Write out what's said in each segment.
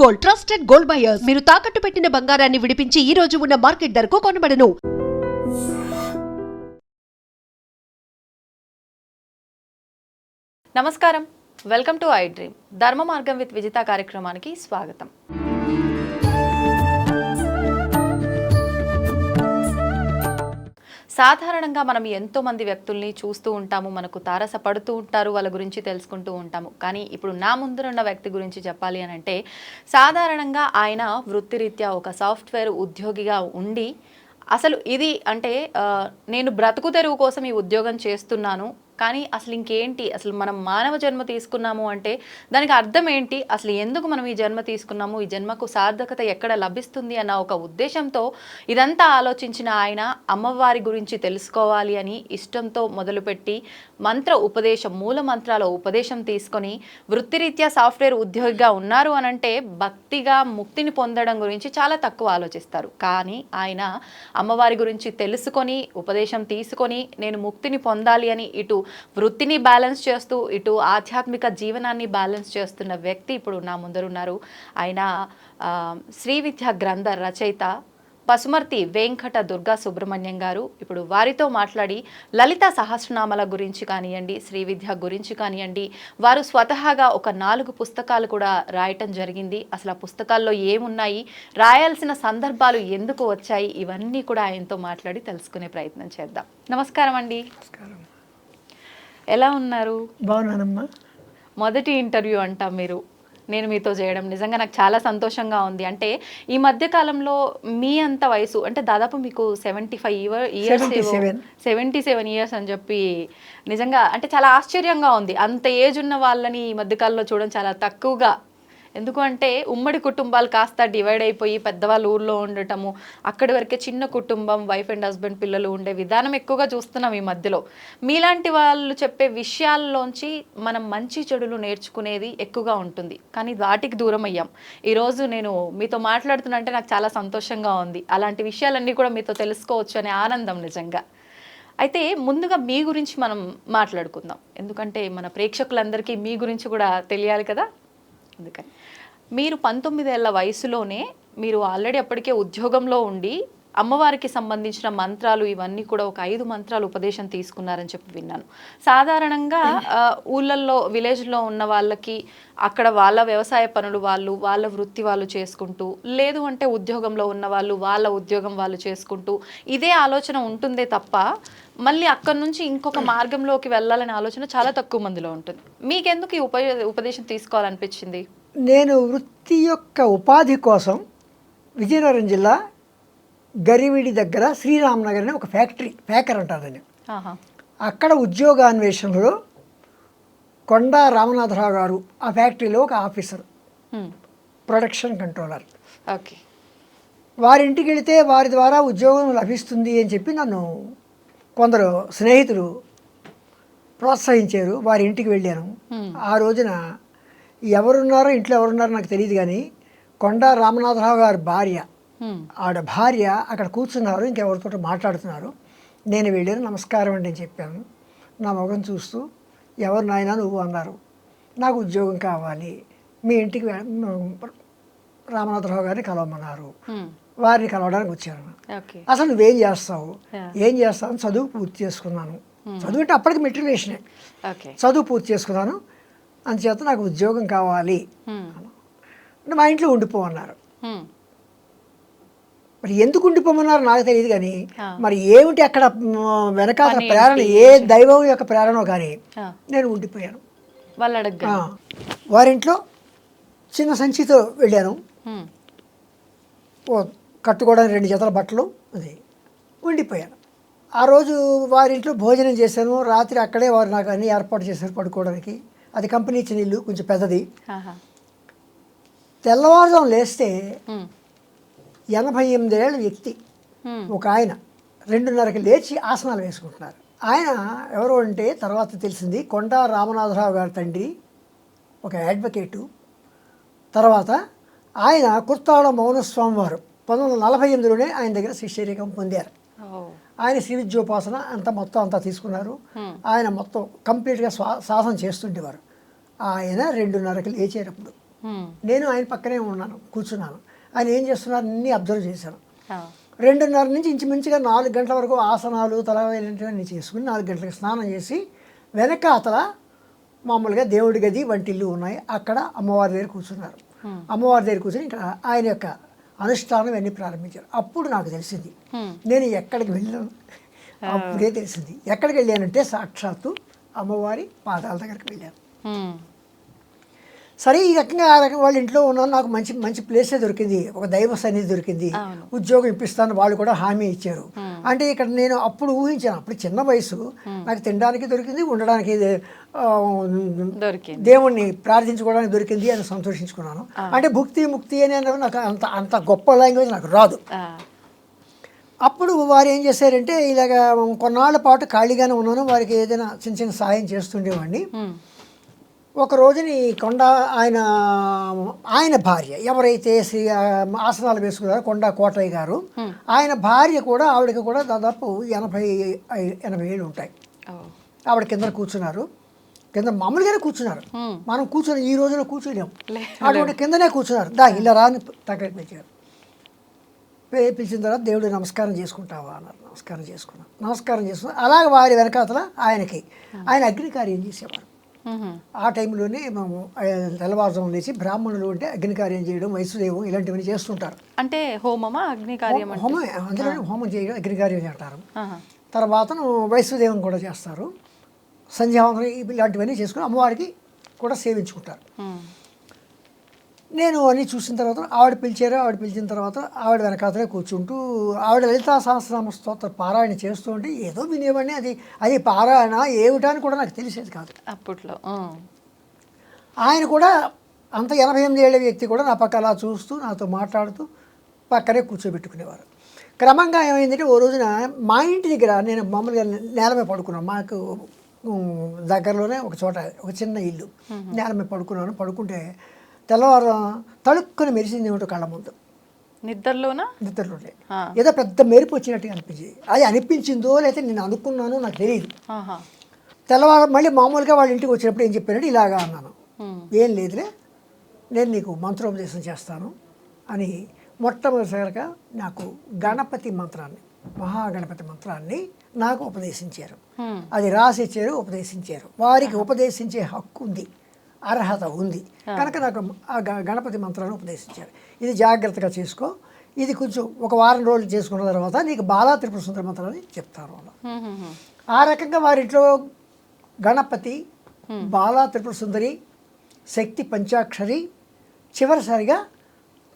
Gold, trusted gold buyers. మీరు తాకట్టు పెట్టిన బంగారాన్ని విడిపించి ఈ రోజు ఉన్న మార్కెట్ ధరకు కొనబడను. నమస్కారం, వెల్కమ్ టు ఐ డ్రీమ్. ధర్మ మార్గం విత్ విజిత కార్యక్రమానికి స్వాగతం. సాధారణంగా మనం ఎంతో మంది వ్యక్తుల్ని చూస్తూ ఉంటాము, మనకు తారసపడుతూ ఉంటారు, వాళ్ళ గురించి తెలుసుకుంటూ ఉంటాము. కానీ ఇప్పుడు నా ముందున్న వ్యక్తి గురించి చెప్పాలి అని అంటే, సాధారణంగా ఆయన వృత్తిరీత్యా ఒక సాఫ్ట్వేర్ ఉద్యోగిగా ఉండి అసలు ఇది అంటే నేను బ్రతుకు తెరువు కోసం ఈ ఉద్యోగం చేస్తున్నాను, కానీ అసలు ఇంకేంటి, అసలు మనం మానవ జన్మ తీసుకున్నాము అంటే దానికి అర్థం ఏంటి, అసలు ఎందుకు మనం ఈ జన్మ తీసుకున్నాము, ఈ జన్మకు సార్థకత ఎక్కడ లభిస్తుంది అన్న ఒక ఉద్దేశంతో ఇదంతా ఆలోచించిన ఆయన అమ్మవారి గురించి తెలుసుకోవాలి అని ఇష్టంతో మొదలుపెట్టి మూల మంత్రాల ఉపదేశం తీసుకొని వృత్తిరీత్యా సాఫ్ట్వేర్ ఉద్యోగిగా ఉన్నారు అనంటే భక్తిగా ముక్తిని పొందడం గురించి చాలా తక్కువ ఆలోచిస్తారు. కానీ ఆయన అమ్మవారి గురించి తెలుసుకొని ఉపదేశం తీసుకొని నేను ముక్తిని పొందాలి అని ఇటు వృత్తిని బ్యాలెన్స్ చేస్తూ ఇటు ఆధ్యాత్మిక జీవనాన్ని బ్యాలెన్స్ చేస్తున్న వ్యక్తి ఇప్పుడు నా ముందరున్నారు. ఆయన శ్రీ విద్యా గ్రంథ రచయిత పసుమర్తి వెంకట దుర్గా సుబ్రహ్మణ్యం గారు. ఇప్పుడు వారితో మాట్లాడి లలిత సహస్రనామాల గురించి కానివ్వండి, శ్రీ విద్య గురించి కానివ్వండి, వారు స్వతహాగా ఒక 4 పుస్తకాలు కూడా రాయటం జరిగింది. అసలు ఆ పుస్తకాల్లో ఏమున్నాయి, రాయాల్సిన సందర్భాలు ఎందుకు వచ్చాయి, ఇవన్నీ కూడా ఆయనతో మాట్లాడి తెలుసుకునే ప్రయత్నం చేద్దాం. నమస్కారం అండి. ఎలా ఉన్నారు? బాగున్నానమ్మా. మొదటి ఇంటర్వ్యూ అంట నేను మీతో చేయడం నిజంగా నాకు చాలా సంతోషంగా ఉంది. అంటే ఈ మధ్య కాలంలో మీ అంత వయసు అంటే దాదాపు మీకు 75 ఇయర్స్ 77 ఇయర్స్ అని చెప్పి నిజంగా అంటే చాలా ఆశ్చర్యంగా ఉంది. అంత ఏజ్ ఉన్న వాళ్ళని ఈ మధ్యకాలంలో చూడడం చాలా తక్కువగా. ఎందుకంటే ఉమ్మడి కుటుంబాలు కాస్త డివైడ్ అయిపోయి పెద్దవాళ్ళు ఊర్లో ఉండటము, అక్కడి వరకే చిన్న కుటుంబం, వైఫ్ అండ్ హస్బెండ్, పిల్లలు ఉండే విధానం ఎక్కువగా చూస్తున్నాం ఈ మధ్యలో. మీలాంటి వాళ్ళు చెప్పే విషయాల్లోంచి మనం మంచి చెడులు నేర్చుకునేది ఎక్కువగా ఉంటుంది, కానీ వాటికి దూరం అయ్యాం. ఈరోజు నేను మీతో మాట్లాడుతున్నంటే నాకు చాలా సంతోషంగా ఉంది. అలాంటి విషయాలన్నీ కూడా మీతో తెలుసుకోవచ్చు అనే ఆనందం నిజంగా. అయితే ముందుగా మీ గురించి మనం మాట్లాడుకుందాం, ఎందుకంటే మన ప్రేక్షకులందరికీ మీ గురించి కూడా తెలియాలి కదా. అందుకని మీరు 19 ఏళ్ల వయసులోనే మీరు ఆల్రెడీ అప్పటికే ఉద్యోగంలో ఉండి అమ్మవారికి సంబంధించిన మంత్రాలు ఇవన్నీ కూడా ఒక 5 మంత్రాలు ఉపదేశం తీసుకున్నారని చెప్పి విన్నాను. సాధారణంగా ఊళ్ళల్లో విలేజ్లో ఉన్న వాళ్ళకి అక్కడ వాళ్ళ వ్యవసాయ పనులు వాళ్ళ వృత్తి వాళ్ళు చేసుకుంటూ, లేదు అంటే ఉద్యోగంలో ఉన్న వాళ్ళ ఉద్యోగం వాళ్ళు చేసుకుంటూ ఇదే ఆలోచన ఉంటుందే తప్ప మళ్ళీ అక్కడి నుంచి ఇంకొక మార్గంలోకి వెళ్ళాలనే ఆలోచన చాలా తక్కువ మందిలో ఉంటుంది. మీకెందుకు ఈ ఉపదేశం తీసుకోవాలనిపించింది? నేను వృత్తి యొక్క ఉపాధి కోసం విజయనగరం జిల్లా గరివిడి దగ్గర శ్రీరామనగర్ అనే ఒక ఫ్యాకర్ అంటారు దాన్ని. అక్కడ ఉద్యోగాన్వేషణలో కొండా రామనాథరావు గారు ఆ ఫ్యాక్టరీలో ఒక ఆఫీసర్, ప్రొడక్షన్ కంట్రోలర్. ఓకే. వారింటికి వెళితే వారి ద్వారా ఉద్యోగం లభిస్తుంది అని చెప్పి నన్ను కొందరు స్నేహితులు ప్రోత్సహించారు. వారి ఇంటికి వెళ్ళాను. ఆ రోజున ఎవరున్నారో ఇంట్లో ఎవరున్నారో నాకు తెలియదు, కానీ కొండా రామనాథరావు గారి భార్య, ఆవిడ భార్య అక్కడ కూర్చున్నారు, ఇంకెవరితో మాట్లాడుతున్నారు. నేను వెళ్ళాను, నమస్కారం అండి అని చెప్పాను. నా మొగం చూస్తూ ఎవరు నాయనా నువ్వు అన్నారు. నాకు ఉద్యోగం కావాలి, మీ ఇంటికి రామనాథరావు గారిని కలవమన్నారు. వారిని కలవడానికి వచ్చాను. అసలు నువ్వేం చేస్తావు, ఏం చేస్తావు? చదువు పూర్తి చేసుకున్నాను. చదువు అంటే అప్పటికి మెట్రికులేషనే. చదువు పూర్తి చేసుకున్నాను, అందుచేత నాకు ఉద్యోగం కావాలి, మా ఇంట్లో ఉండిపోమన్నారు. మరి ఎందుకు ఉండిపోమన్నారు నాకు తెలియదు, కానీ మరి ఏమిటి అక్కడ వెనకాల ప్రేరణ, ఏ దైవం యొక్క ప్రేరణ కానీ నేను ఉండిపోయాను. వారింట్లో చిన్న సంచితో వెళ్ళాను. కట్టుకోవడానికి 2 జతల బట్టలు అది ఉండిపోయాను. ఆ రోజు వారింట్లో భోజనం చేశాను. రాత్రి అక్కడే వారు నాకు అన్ని ఏర్పాటు చేశారు పడుకోవడానికి. అది కంపెనీ ఇచ్చిన ఇల్లు, కొంచెం పెద్దది. తెల్లవారుజాము లేస్తే 88 ఏళ్ళ వ్యక్తి ఒక ఆయన 2:30కి లేచి ఆసనాలు వేసుకుంటున్నారు. ఆయన ఎవరు అంటే తర్వాత తెలిసింది కొండా రామనాథరావు గారి తండ్రి, ఒక అడ్వకేటు. తర్వాత ఆయన కుర్తాళ మౌనస్వామి వారు 1948లోనే ఆయన దగ్గర శిష్యరికం పొందారు. ఆయన శ్రీ విద్యోపాసన మొత్తం తీసుకున్నారు. ఆయన మొత్తం కంప్లీట్గా సాధన చేస్తుండేవారు. ఆయన 2:30కి లేచేటప్పుడు నేను ఆయన పక్కనే ఉన్నాను, కూర్చున్నాను. ఆయన ఏం చేస్తున్నారు అన్నీ అబ్జర్వ్ చేశాను. ఆ. 2:30 నుంచి ఇంచుమించుగా 4 గంటల వరకు ఆసనాలు తలవేలినటువంటి చేసుకుని 4 గంటలకు స్నానం చేసి వెనకాతల మామూలుగా దేవుడి గది వంటిల్లు ఉన్నాయి, అక్కడ అమ్మవారి దగ్గర కూర్చున్నారు. అమ్మవారి దగ్గర కూర్చొని ఇంకా ఆయన యొక్క అనుష్ఠానం ఇవన్నీ ప్రారంభించారు. అప్పుడు నాకు తెలిసింది నేను ఎక్కడికి వెళ్ళాను. అప్పుడే తెలిసింది. ఎక్కడికి వెళ్ళానంటే సాక్షాత్తు అమ్మవారి పాదాల దగ్గరికి వెళ్ళాను. సరే ఈ రకంగా ఆ రకంగా వాళ్ళ ఇంట్లో ఉన్నాను, నాకు మంచి మంచి ప్లేసే దొరికింది, ఒక దైవ సన్నిధి దొరికింది, ఉద్యోగం ఇప్పిస్తాను వాళ్ళు కూడా హామీ ఇచ్చారు. అంటే ఇక్కడ నేను అప్పుడు ఊహించాను, అప్పుడు చిన్న వయసు, నాకు తినడానికి దొరికింది, ఉండడానికి దేవుణ్ణి ప్రార్థించుకోవడానికి దొరికింది అని సంతోషించుకున్నాను. అంటే భుక్తి ముక్తి అని నాకు అంత అంత గొప్ప లాంగ్వేజ్ నాకు రాదు. అప్పుడు వారు ఏం చేశారంటే ఇలాగ కొన్నాళ్ళ పాటు ఖాళీగానే ఉన్నాను, వారికి ఏదైనా చిన్న చిన్న సాయం చేస్తుండేవాడిని. ఒక రోజుని కొండ ఆయన భార్య ఎవరైతే ఆసనాలు వేసుకున్నారో కొండ కోటయ్య గారు, ఆయన భార్య కూడా ఆవిడకి కూడా దాదాపు 80 ఏళ్ళు ఉంటాయి. ఆవిడ కింద కూర్చున్నారు, కింద మామూలుగానే కూర్చున్నారు. మనం కూర్చొని ఈ రోజులో కూర్చోలేము, అటువంటి కిందనే కూర్చున్నారు. ఇలా రాని దగ్గర పిలిచారు. పిలిచిన తర్వాత దేవుడు నమస్కారం చేసుకుంటావా అన్నారు. నమస్కారం చేసుకున్నాను. అలాగే వారి వెనకాతల ఆయన అగ్నికార్యం చేసేవారు. ఆ టైంలోనే మేము తెల్లవారుజాము లేచి బ్రాహ్మణులు అంటే అగ్నికార్యం చేయడం, వైశ్వదేవం ఇలాంటివన్నీ చేస్తుంటారు. అంటే హోమమా అగ్నికార్యం? హోమం, అందులో హోమం చేయడం అగ్నికార్యం అంటారు. తర్వాత వైశ్వదేవం కూడా చేస్తారు. సంధ్యావందనం ఇలాంటివన్నీ చేసుకుని అమ్మవారికి కూడా సేవించుకుంటారు. నేను అన్నీ చూసిన తర్వాత ఆవిడ పిలిచిన తర్వాత ఆవిడ వెనకాతలే కూర్చుంటూ ఆవిడ లలితా సహస్రనామ స్తోత్ర పారాయణ చేస్తూ ఉంటే ఏదో వినేవాడిని. అది పారాయణ ఏమిటా అని కూడా నాకు తెలిసేది కాదు అప్పట్లో. ఆయన కూడా అంత 88 ఏళ్ల వ్యక్తి కూడా నా పక్క అలా చూస్తూ నాతో మాట్లాడుతూ పక్కనే కూర్చోబెట్టుకునేవారు. క్రమంగా ఏమైందంటే ఓ రోజున మా ఇంటి దగ్గర నేను మామూలుగా నేల మీద పడుకున్నాను. మాకు దగ్గరలోనే ఒక చోట ఒక చిన్న ఇల్లు, నేల మీద పడుకుంటే తెల్లవారు తడుక్కుని మెరిసింది ఏమిటో కళ్ళ ముందు. నిద్రలోనే ఏదో పెద్ద మెరుపు వచ్చినట్టుగా అనిపించింది. అది అనిపించిందో లేకపోతే నేను అనుకున్నానో నాకు తెలియదు. తెల్లవారు మళ్ళీ మామూలుగా వాళ్ళ ఇంటికి వచ్చినప్పుడు ఏం చెప్పానంటే ఇలాగా అన్నాను, ఏం లేదులే నేను నీకు మంత్రోపదేశం చేస్తాను అని మొట్టమొదటిసారిగా నాకు గణపతి మంత్రాన్ని, మహాగణపతి మంత్రాన్ని నాకు ఉపదేశించారు. అది రాసిచ్చారు, ఉపదేశించారు. వారికి ఉపదేశించే హక్కు ఉంది, అర్హత ఉంది కనుక నాకు ఆ గణపతి మంత్రాన్ని ఉపదేశించారు. ఇది జాగ్రత్తగా చేసుకో, ఇది కొంచెం ఒక వారం రోజులు చేసుకున్న తర్వాత నీకు బాలా త్రిపుర సుందరి మంత్రాన్ని చెప్తారు. ఆ రకంగా వారింట్లో గణపతి, బాలా త్రిపుర సుందరి, శక్తి పంచాక్షరి, చివరిసారిగా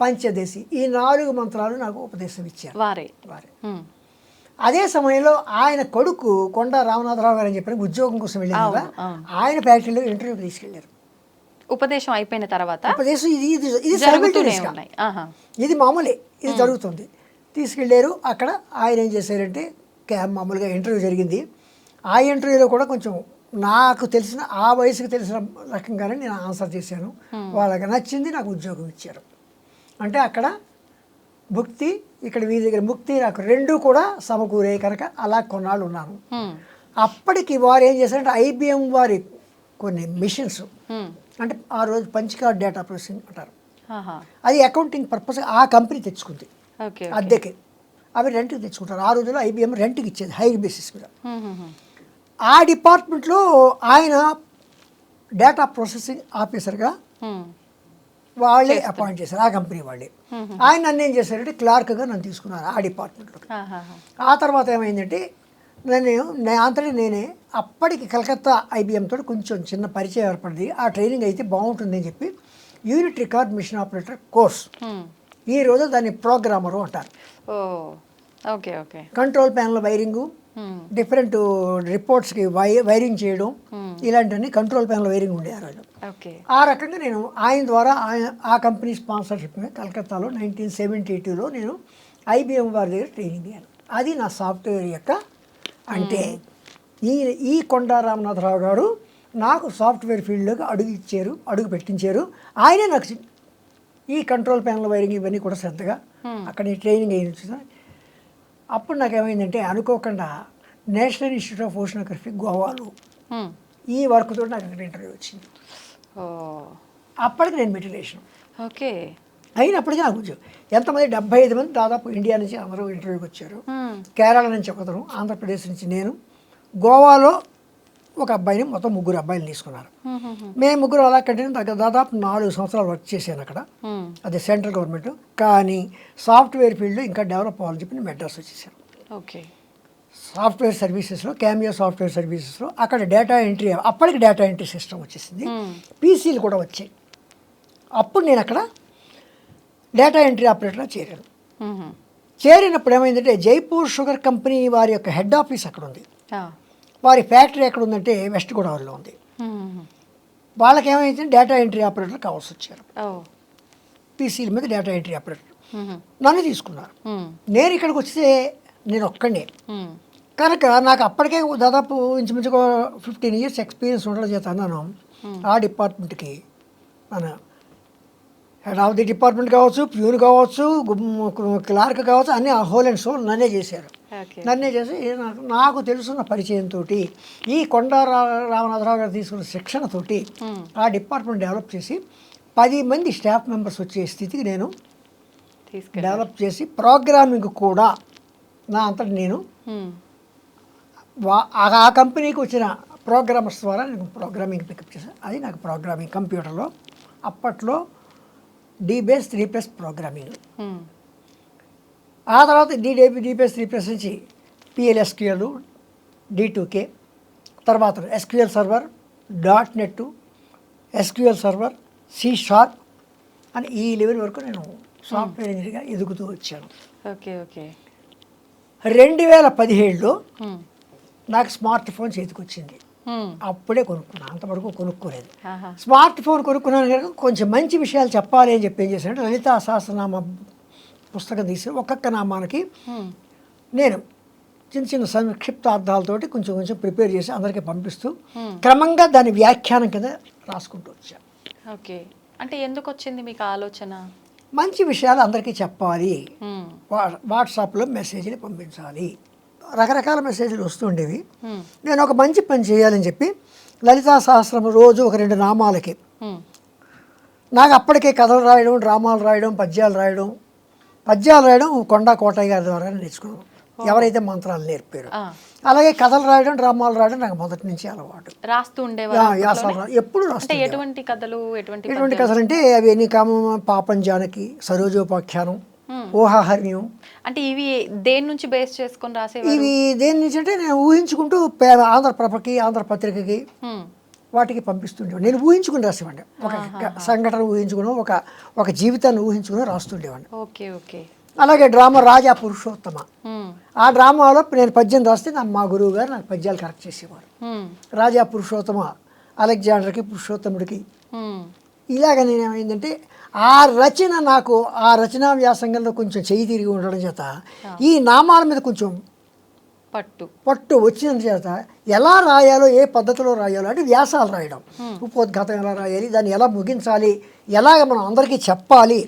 పంచదశి, ఈ 4 మంత్రాలు నాకు ఉపదేశం ఇచ్చారు వారే. అదే సమయంలో ఆయన కొడుకు కొండ రామనాథరావు గారు అని చెప్పి ఉద్యోగం కోసం వెళ్ళారు కదా, ఆయన ఫ్యాక్టరీలో ఇంటర్వ్యూకి తీసుకెళ్లారు. ఉపదేశం అయిపోయిన తర్వాత ఉపదేశం ఇది మామూలే, ఇది జరుగుతుంది. తీసుకెళ్ళారు. అక్కడ ఆయన ఏం చేశారంటే మామూలుగా ఇంటర్వ్యూ జరిగింది. ఆ ఇంటర్వ్యూలో కూడా కొంచెం నాకు తెలిసిన ఆ వయసుకు తెలిసిన రకంగానే నేను ఆన్సర్ చేశాను. వాళ్ళకి నచ్చింది, నాకు ఉద్యోగం ఇచ్చారు. అంటే అక్కడ భుక్తి, ఇక్కడ వీరి దగ్గర ముక్తి, నాకు 2 కూడా సమకూరే కనుక అలా కొన్నాళ్ళు ఉన్నాను. అప్పటికి వారు ఏం చేశారంటే IBM వారి కొన్ని మిషన్స్, అంటే ఆ రోజు పంచికార్డ్ డేటా ప్రాసెసింగ్ అంటారు, అది అకౌంటింగ్ పర్పస్ ఆ కంపెనీ తెచ్చుకుంది అద్దెకి. అవి రెంట్కి తెచ్చుకుంటారు. ఆ రోజుల్లో IBM రెంట్కి ఇచ్చేది హై బేసిస్ మీద. ఆ డిపార్ట్మెంట్లో ఆయన డేటా ప్రాసెసింగ్ ఆఫీసర్గా వాళ్ళే అపాయింట్ చేశారు, ఆ కంపెనీ వాళ్ళే. ఆయన నన్ను ఏం చేశారంటే క్లార్క్గా నన్ను తీసుకున్నారు ఆ డిపార్ట్మెంట్లో. ఆ తర్వాత ఏమైందంటే నేనే అప్పటికి కలకత్తా IBM తోటి కొంచెం చిన్న పరిచయం ఏర్పడింది. ఆ ట్రైనింగ్ అయితే బాగుంటుందని చెప్పి unit record machine operator course, ఈ రోజు దాన్ని ప్రోగ్రామరు అంటారు. కంట్రోల్ ప్యానల్ వైరింగు, డిఫరెంట్ రిపోర్ట్స్కి వైరింగ్ చేయడం, ఇలాంటివన్నీ కంట్రోల్ ప్యానల్ వైరింగ్ ఉండే ఆ రోజు. ఆ రకంగా నేను ఆయన ద్వారా ఆ కంపెనీ స్పాన్సర్షిప్ మీద కలకత్తాలో 1972లో నేను IBM వారి దగ్గర ట్రైనింగ్ అయ్యాను. అది నా సాఫ్ట్వేర్ యొక్క అంటే ఈ కొండ రామనాథరావు గారు నాకు సాఫ్ట్వేర్ ఫీల్డ్లోకి అడుగు పెట్టించారు. ఆయనే నాకు ఈ కంట్రోల్ ప్యానల్ వైరింగ్ ఇవన్నీ కూడా శ్రద్ధగా అక్కడ ట్రైనింగ్ అయ్యింది. అప్పుడు నాకు ఏమైందంటే అనుకోకుండా నేషనల్ ఇన్స్టిట్యూట్ ఆఫ్ ఓషనోగ్రఫీ గోవాలో ఈ వర్క్ తోటి నాకు అక్కడ ఇంటర్వ్యూ వచ్చింది. అప్పటికి నేను మెట్రికులేషన్ ఓకే. అయినప్పటికీ నాకు ఉద్యోగం. ఎంతమంది 75 మంది దాదాపు ఇండియా నుంచి అందరూ ఇంటర్వ్యూకి వచ్చారు. కేరళ నుంచి ఒకతను, ఆంధ్రప్రదేశ్ నుంచి నేను, గోవాలో ఒక అబ్బాయిని, మొత్తం 3 అబ్బాయిలు తీసుకున్నారు. మేము 3 అలా కంటిన్యూ దాదాపు 4 సంవత్సరాలు వర్క్ చేశాను అక్కడ. అది సెంట్రల్ గవర్నమెంట్. కానీ సాఫ్ట్వేర్ ఫీల్డ్లో ఇంకా డెవలప్ అవ్వాలని చెప్పి నేను మెడ్రాస్ వచ్చేసాను. ఓకే. సాఫ్ట్వేర్ సర్వీసెస్లో, క్యామియో సాఫ్ట్వేర్ సర్వీసెస్లో అక్కడ డేటా ఎంట్రీ, అప్పటికి డేటా ఎంట్రీ సిస్టమ్ వచ్చేసింది, పీసీలు కూడా వచ్చాయి. అప్పుడు నేను అక్కడ డేటా ఎంట్రీ ఆపరేటర్గా చేరాను. చేరినప్పుడు ఏమైందంటే జైపూర్ షుగర్ కంపెనీ వారి యొక్క హెడ్ ఆఫీస్ అక్కడ ఉంది. వారి ఫ్యాక్టరీ ఎక్కడ ఉందంటే వెస్ట్ గోదావరిలో ఉంది. వాళ్ళకి ఏమైంది, డేటా ఎంట్రీ ఆపరేటర్ కావాల్సి వచ్చారు. పీసీల మీద డేటా ఎంట్రీ ఆపరేటర్ నన్ను తీసుకున్నారు. నేను ఇక్కడికి వస్తే నేను ఒక్కడే కనుక నాకు అప్పటికే దాదాపు ఇంచుమించుగా 15 years ఎక్స్పీరియన్స్ ఉండడం చేత అన్నాను ఆ డిపార్ట్మెంట్కి. మన హెడ్ ఆఫ్ ది డిపార్ట్మెంట్ కావచ్చు, ప్యూన్ కావచ్చు, క్లార్క్ కావచ్చు, అన్నీ ఆ హోల్ అండ్ సోల్ నన్నే చేశారు. నన్నే చేసి నాకు తెలుసున్న పరిచయంతో ఈ కొండా రామనాథరావు గారు తీసుకున్న శిక్షణతోటి ఆ డిపార్ట్మెంట్ డెవలప్ చేసి 10 మంది స్టాఫ్ మెంబర్స్ వచ్చే స్థితికి నేను డెవలప్ చేసి ప్రోగ్రామింగ్ కూడా నా అంతటి నేను ఆ కంపెనీకి వచ్చిన ప్రోగ్రామర్స్ ద్వారా నేను ప్రోగ్రామింగ్ పికప్ చేశాను. అది నాకు ప్రోగ్రామింగ్ కంప్యూటర్లో అప్పట్లో DBase 3+ ప్రోగ్రామింగ్. ఆ తర్వాత DBase 3+ నుంచి PLSQL, D2K, తర్వాత SQL server, .NET, SQL server, C# అని ఈ లెవెల్ వరకు నేను సాఫ్ట్వేర్ ఇంజనీర్గా ఎదుగుతూ వచ్చాను. ఓకే. ఓకే. 2017లో నాకు స్మార్ట్ ఫోన్ చేతికి వచ్చింది. అప్పుడే కొనుక్కున్నాను, అంతవరకు కొనుక్కోలేదు. స్మార్ట్ ఫోన్ కొనుక్కున్నాను కనుక కొంచెం మంచి విషయాలు చెప్పాలి అని చెప్పి ఏం చేశానంటే లలితా సహస్రనామ పుస్తకం తీసి ఒక్కొక్క నామానికి నేను చిన్న చిన్న సంక్షిప్తార్థాలతోటి కొంచెం కొంచెం ప్రిపేర్ చేసి అందరికీ పంపిస్తూ క్రమంగా దాని వ్యాఖ్యానం కింద రాసుకుంటూ వచ్చాను. ఓకే. అంటే ఎందుకు వచ్చింది మీకు ఆలోచన? మంచి విషయాలు అందరికీ చెప్పాలి, వాట్సాప్లో మెసేజ్లు పంపించాలి, రకరకాల మెసేజ్లు వస్తుండేవి. నేను ఒక మంచి పని చేయాలని చెప్పి లలితా సహస్రం రోజు ఒక 2 నామాలకి నాకు అప్పటికే కథలు రాయడం, డ్రామాలు రాయడం, పద్యాలు రాయడం కొండా కోటయ్య గారి ద్వారా నేర్చుకున్నాను, ఎవరైతే మంత్రాలు నేర్పారు. అలాగే కథలు రాయడం, డ్రామాలు రాయడం నాకు మొదటి నుంచి అలవాటు. రాస్తూ ఉండేవారు ఎప్పుడు రాస్తూ. ఎటువంటి కథలు? ఎటువంటి కథలు అంటే అవి ఎన్ని పాపం జానకి, సరోజోపాఖ్యానం, ఊహాహర్మ్యం. అంటే ఇవి దేని నుంచి బేస్ చేసుకొని రాసేవారు? ఇవి దేని నుంచి అంటే నేను ఊహించుకుంటూ ఆంధ్రప్రభకి, ఆంధ్రపత్రికకి వాటికి పంపిస్తుండేవాడిని. నేను ఊహించుకుని రాసేవాడిని, ఒక సంఘటన ఊహించుకుని, ఒక జీవితాన్ని ఊహించుకుని రాస్తుండేవాడిని. ఓకే. ఓకే. అలాగే డ్రామా రాజా పురుషోత్తమ, ఆ డ్రామాలో నేను పద్యం రాస్తే మా గురువు గారు నాకు పద్యాలు కరెక్ట్ చేసేవారు. రాజా పురుషోత్తమ, అలెగ్జాండర్కి, పురుషోత్తముడికి, ఇలాగ నేనేమైందంటే ఆ రచన నాకు ఆ రచనా వ్యాసంగంలో కొంచెం చెయ్యి తిరిగి ఉండడం చేత ఈ నామాల మీద కొంచెం పట్టు వచ్చిన చేత ఎలా రాయాలో, ఏ పద్ధతిలో రాయాలో అంటే వ్యాసాలు రాయడం, ఉపోద్ఘాతం ఎలా రాయాలి, దాన్ని ఎలా ముగించాలి, ఎలాగ మనం అందరికీ చెప్పాలి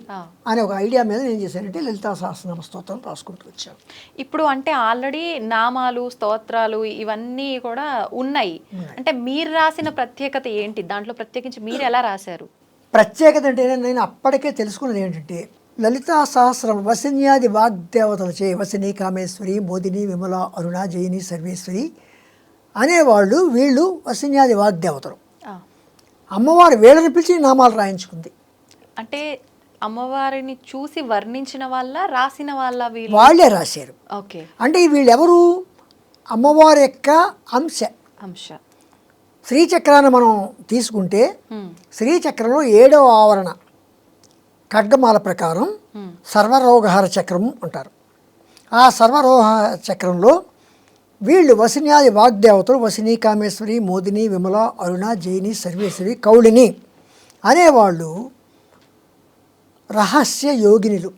అనే ఒక ఐడియా మీద నేను చేశానంటే లలితా సహస్రనామ స్తోత్రం రాసుకుంటూ వచ్చాను. ఇప్పుడు అంటే ఆల్రెడీ నామాలు, స్తోత్రాలు ఇవన్నీ కూడా ఉన్నాయి. అంటే మీరు రాసిన ప్రత్యేకత ఏంటి? దాంట్లో ప్రత్యేకించి మీరు ఎలా రాశారు? ప్రత్యేకత అంటే నేను అప్పటికే తెలుసుకున్నది ఏంటంటే లలితా సహస్రం వసిన్యాది వాగ్దేవతలచే, వసిని, కామేశ్వరి, మోదిని, విమల, అరుణ, జయిని, సర్వేశ్వరి అనేవాళ్ళు వీళ్ళు వసిన్యాది వాగ్దేవతలు. అమ్మవారు వీళ్ళని పిలిచి నామాలు రాయించుకుంది. అంటే అమ్మవారిని చూసి వర్ణించిన వాళ్ళ, రాసిన వాళ్ళ? వాళ్ళే రాశారు. ఓకే. అంటే వీళ్ళెవరు? అమ్మవారి యొక్క అంశ. శ్రీచక్రాన్ని మనం తీసుకుంటే శ్రీచక్రంలో 7వ ఆవరణ ఖడ్గమాల ప్రకారం సర్వరోగహార చక్రం అంటారు. ఆ సర్వరోగహార చక్రంలో వీళ్ళు వసిన్యాది వాగ్దేవతలు వసిని, కామేశ్వరి, మోదిని, విమల, అరుణ, జయిని, సర్వేశ్వరి, కౌళిని అనేవాళ్ళు రహస్య యోగినులు.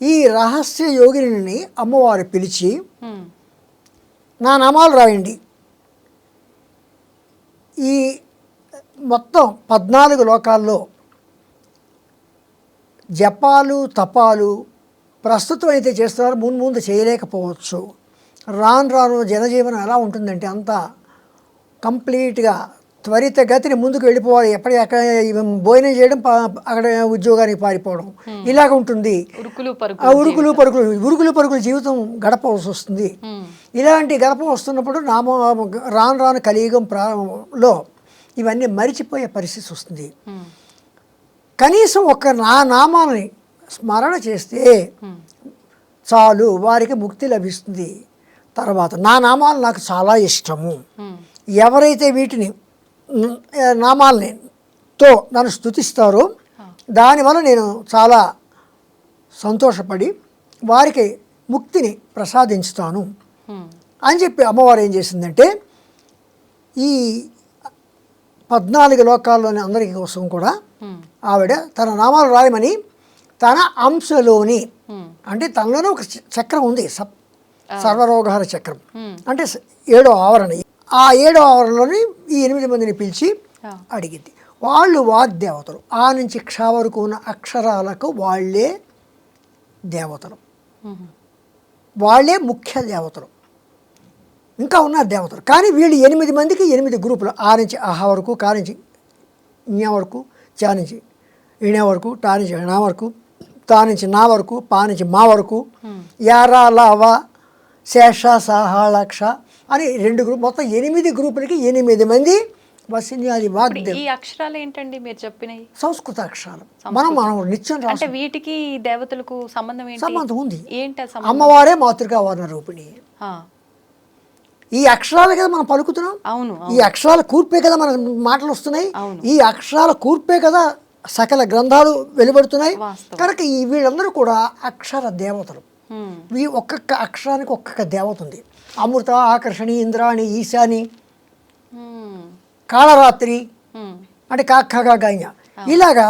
ఈ రహస్య యోగిని అమ్మవారు పిలిచి నా నామాలు రాయండి, ఈ మొత్తం 14 లోకాల్లో జపాలు, తపాలు ప్రస్తుతం అయితే చేస్తున్నారు, ముందు చేయలేకపోవచ్చు. రాను జనజీవనం ఎలా ఉంటుందంటే అంతా కంప్లీట్గా త్వరితగతిని ముందుకు వెళ్ళిపోవాలి. ఎక్కడ భోజనం చేయడం, అక్కడ ఉద్యోగానికి పారిపోవడం, ఇలాగ ఉంటుంది. ఉరుకులు పరుగులు జీవితం గడపవలసి వస్తుంది. ఇలాంటి గడప వస్తున్నప్పుడు రాను రాను కలియుగంలో ఇవన్నీ మరిచిపోయే పరిస్థితి వస్తుంది. కనీసం నా నామాన్ని స్మరణ చేస్తే చాలు, వారికి ముక్తి లభిస్తుంది. తర్వాత నా నామాలు నాకు చాలా ఇష్టము. ఎవరైతే వీటిని నామాలతో నన్ను స్తుతిస్తారో దానివల్ల నేను చాలా సంతోషపడి వారికి ముక్తిని ప్రసాదించుతాను అని చెప్పి అమ్మవారు ఏం చేసిందంటే, ఈ 14 లోకాల్లోని అందరి కోసం కూడా ఆవిడ తన నామాలు రాయమని తన అంశలోని, అంటే తనలోనే ఒక చక్రం ఉంది, సర్వరోగహర చక్రం, అంటే 7వ ఆవరణ. ఆ 7వ ఆవరణలోని ఈ 8 మందిని పిలిచి అడిగింది. వాళ్ళు వాగ్దేవతలు. ఆ నుంచి క్ష వరకు ఉన్న అక్షరాలకు వాళ్ళే దేవతలు, వాళ్ళే ముఖ్య దేవతలు. ఇంకా ఉన్నారు దేవతలు, కానీ వీళ్ళు 8 మందికి 8 గ్రూపులు. ఆ నుంచి ఆహా వరకు, కా నుంచి జ్ఞ వరకు, చా నుంచి ఇణ వరకు, టా నుంచి నా వరకు, తా నుంచి నా వరకు, పా నుంచి మా వరకు, యారా లావా శేష సహాళక్ష అని 2 గ్రూప్, మొత్తం 8 గ్రూపులకి 8 మంది వసిన్యాది వాగ్దేవ. ఈ అక్షరాలు ఏంటండి మీరు చెప్పినవి? సంస్కృత అక్షరాలు. మనం నిత్యం అంటే వీటికి దేవతలకు సంబంధం ఏంటి? సంబంధం ఉంది. ఏంటి? అమ్మవారే మాతృకా వర్ణ రూపిణి. ఈ అక్షరాలు కదా మనం పలుకుతున్నాం. అవును. ఈ అక్షరాల కూర్పే కదా మన మాటలు వస్తున్నాయి. ఈ అక్షరాల కూర్పే కదా సకల గ్రంథాలు వెలువడుతున్నాయి. కనుక వీళ్ళందరూ కూడా అక్షర దేవతలు. ఒక్కొక్క అక్షరానికి ఒక్కొక్క దేవత ఉంది. అమృత, ఆకర్షణి, ఇంద్రాణి, ఈశాని, కాళరాత్రి అంటే కాక్కగా గాయ, ఇలాగా